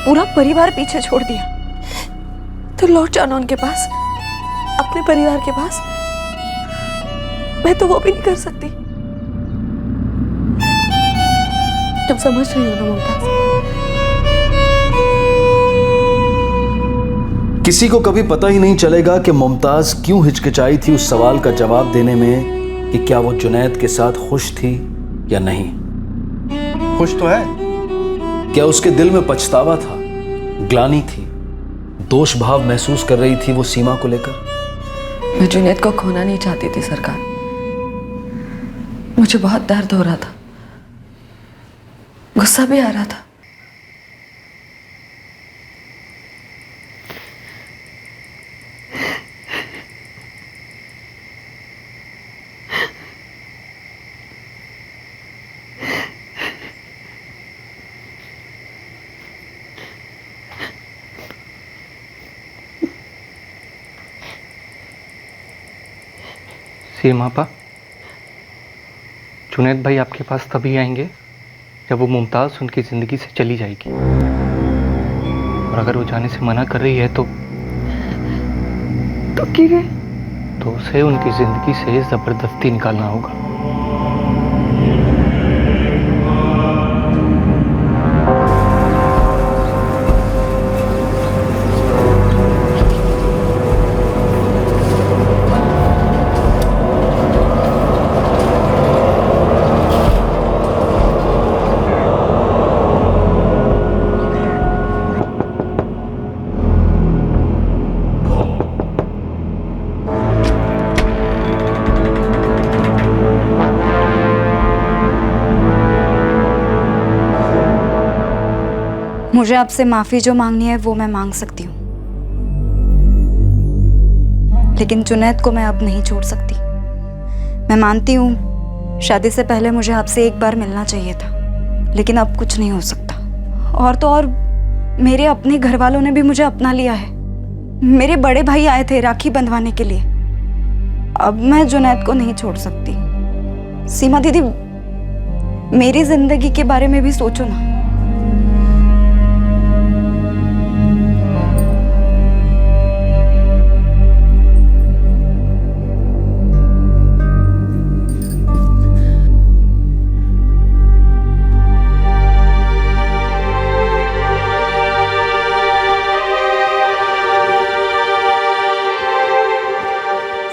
पूरा परिवार पीछे छोड़ दिया। तो लौट जाना उनके पास, अपने परिवार के पास। मैं तो वो भी नहीं कर सकती। तुम समझ रही हो ना मुमताज? किसी को कभी पता ही नहीं चलेगा कि मुमताज क्यों हिचकिचाई थी उस सवाल का जवाब देने में कि क्या वो जुनैद के साथ खुश थी या नहीं। खुश तो है। क्या उसके दिल में पछतावा था, ग्लानि थी, दोष भाव महसूस कर रही थी वो सीमा को लेकर? मैं जुनैद को खोना नहीं चाहती थी सरकार। मुझे बहुत दर्द हो रहा था, गुस्सा भी आ रहा था। सीमा पा, जुनैद भाई आपके पास तभी आएंगे जब वो मुमताज़ उनकी ज़िंदगी से चली जाएगी, और अगर वो जाने से मना कर रही है तो उसे उनकी ज़िंदगी से ज़बरदस्ती निकालना होगा। मुझे आपसे माफ़ी जो मांगनी है वो मैं मांग सकती हूँ, लेकिन जुनैद को मैं अब नहीं छोड़ सकती। मैं मानती हूँ शादी से पहले मुझे आपसे एक बार मिलना चाहिए था, लेकिन अब कुछ नहीं हो सकता। और तो और मेरे अपने घर वालों ने भी मुझे अपना लिया है। मेरे बड़े भाई आए थे राखी बंधवाने के लिए। अब मैं जुनैद को नहीं छोड़ सकती। सीमा दीदी, मेरी जिंदगी के बारे में भी सोचो ना।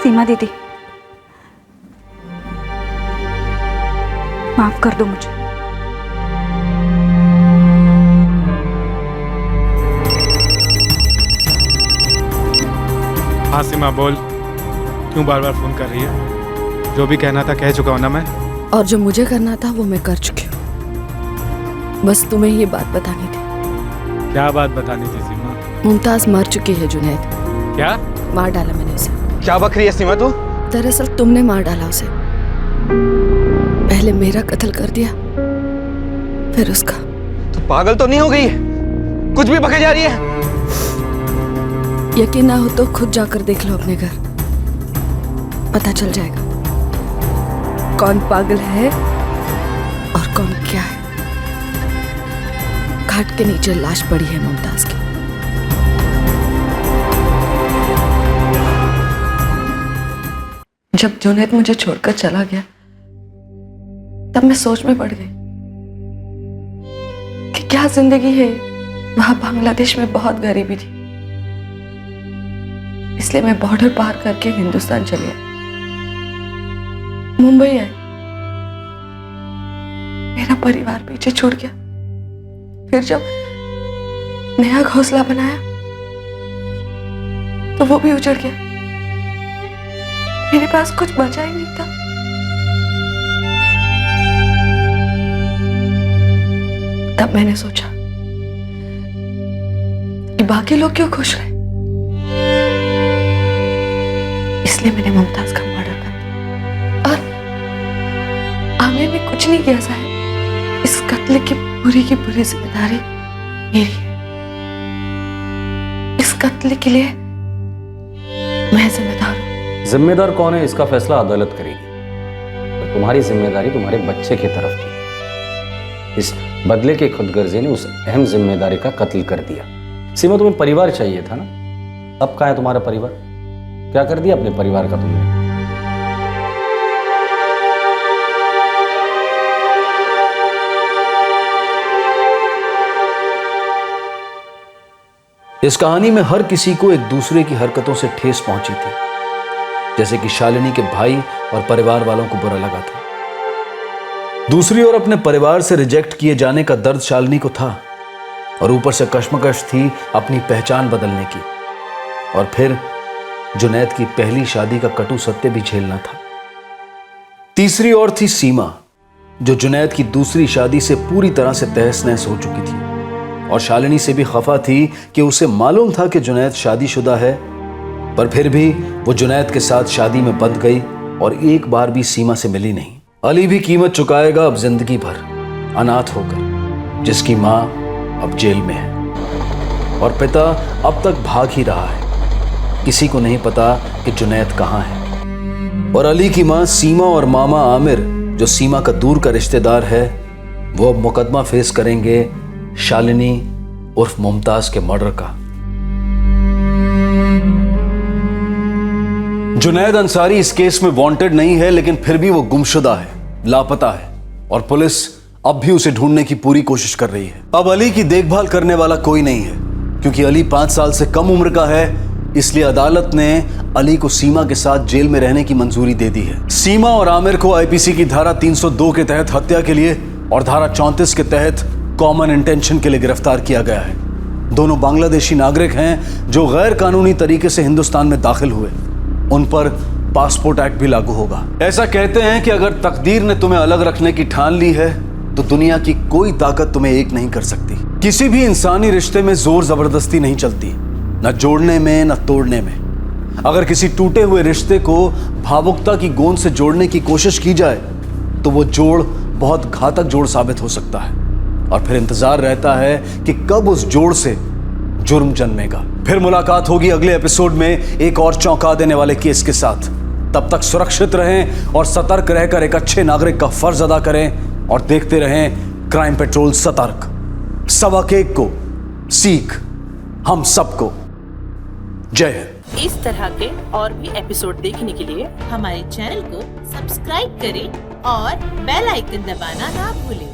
सीमा दीदी, माफ कर दो मुझे। हाँ सीमा बोल, क्यों बार बार फोन कर रही है? जो भी कहना था कह चुका हूं ना मैं। और जो मुझे करना था वो मैं कर चुकी हूँ। बस तुम्हें ये बात बतानी थी। क्या बात बतानी थी सीमा? मुमताज मर चुकी है जुनैद। क्या? मार डाला मैंने उसे। क्या बक रही है सीमा तू? दरअसल तुमने मार डाला उसे। पहले मेरा कत्ल कर दिया, फिर उसका। तू पागल तो नहीं हो गई? कुछ भी बके जा रही है। यकीन ना हो तो खुद जाकर देख लो अपने घर, पता चल जाएगा कौन पागल है और कौन क्या है। घाट के नीचे लाश पड़ी है मुमताज की। जब जुनैद मुझे छोड़कर चला गया तब मैं सोच में पड़ गई कि क्या जिंदगी है। वहां बांग्लादेश में बहुत गरीबी थी, इसलिए मैं बॉर्डर पार करके हिंदुस्तान चली आई, मुंबई आई। मेरा परिवार पीछे छूट गया। फिर जब नया घोंसला बनाया तो वो भी उजड़ गया। मेरे पास कुछ बचा ही नहीं था। तब तब मैंने सोचा कि बाकी लोग क्यों खुश रहे, इसलिए मैंने मुमताज का मर्डर कर दिया। और आमिर ने कुछ नहीं किया साहब, इस कत्ल की पूरी जिम्मेदारी मेरी है। इस कत्ल के लिए मैं जिम्मेदार हूं। जिम्मेदार कौन है इसका फैसला अदालत करेगी। तो तुम्हारी जिम्मेदारी तुम्हारे बच्चे की तरफ थी। इस बदले के खुदगर्जी ने उस अहम जिम्मेदारी का कत्ल कर दिया। सीमा, तुम्हें परिवार चाहिए था ना, अब कहाँ है तुम्हारा परिवार? क्या कर दिया अपने परिवार का तुमने? इस कहानी में हर किसी को एक दूसरे की हरकतों से ठेस पहुंची थी, जैसे कि शालिनी के भाई और परिवार वालों को बुरा लगा था। दूसरी ओर अपने परिवार से रिजेक्ट किए जाने का दर्द शालिनी को था, और ऊपर से कश्मकश थी अपनी पहचान बदलने की, और फिर जुनैद की पहली शादी का कटु सत्य भी झेलना था। तीसरी ओर थी सीमा, जो जुनैद की दूसरी शादी से पूरी तरह से तहस नहस हो चुकी थी, और शालिनी से भी खफा थी कि उसे मालूम था कि जुनैद शादीशुदा है, पर फिर भी वो जुनैद के साथ शादी में बंध गई और एक बार भी सीमा से मिली नहीं। अली भी कीमत चुकाएगा अब जिंदगी भर, अनाथ होकर, जिसकी माँ अब जेल में है और पिता अब तक भाग ही रहा है। किसी को नहीं पता कि जुनैद कहाँ है। और अली की माँ सीमा और मामा आमिर, जो सीमा का दूर का रिश्तेदार है, वो अब मुकदमा फेस करेंगे शालिनी उर्फ मुमताज के मर्डर का। जुनैद अंसारी इस केस में वांटेड नहीं है, लेकिन फिर भी वो गुमशुदा है, लापता है, और पुलिस अब भी उसे ढूंढने की पूरी कोशिश कर रही है। अब अली की देखभाल करने वाला कोई नहीं है, क्योंकि अली 5 साल से कम उम्र का है, इसलिए अदालत ने अली को सीमा के साथ जेल में रहने की मंजूरी दे दी है। सीमा और आमिर को आईपीसी की धारा 302 के तहत हत्या के लिए और धारा 34 के तहत कॉमन इंटेंशन के लिए गिरफ्तार किया गया है। दोनों बांग्लादेशी नागरिक हैं जो गैर कानूनी तरीके से हिंदुस्तान में दाखिल हुए। उन पर पासपोर्ट एक्ट भी लागू होगा। ऐसा कहते हैं कि अगर तकदीर ने तुम्हें अलग रखने की ठान ली है तो दुनिया की कोई ताकत तुम्हें एक नहीं कर सकती। किसी भी इंसानी रिश्ते में जोर जबरदस्ती नहीं चलती, न जोड़ने में न तोड़ने में। अगर किसी टूटे हुए रिश्ते को भावुकता की गोंद से जोड़ने की कोशिश की जाए तो वो जोड़ बहुत घातक जोड़ साबित हो सकता है, और फिर इंतजार रहता है कि कब उस जोड़ से जुर्म जन्मेगा। फिर मुलाकात होगी अगले एपिसोड में एक और चौंका देने वाले केस के साथ। तब तक सुरक्षित रहें और सतर्क रहकर एक अच्छे नागरिक का फर्ज अदा करें, और देखते रहें क्राइम पेट्रोल सतर्क। सबक एक को सीख हम सबको। जय हिंद। इस तरह के और भी एपिसोड देखने के लिए हमारे चैनल को सब्सक्राइब करें और बेल आइकन दबाना ना भूलें।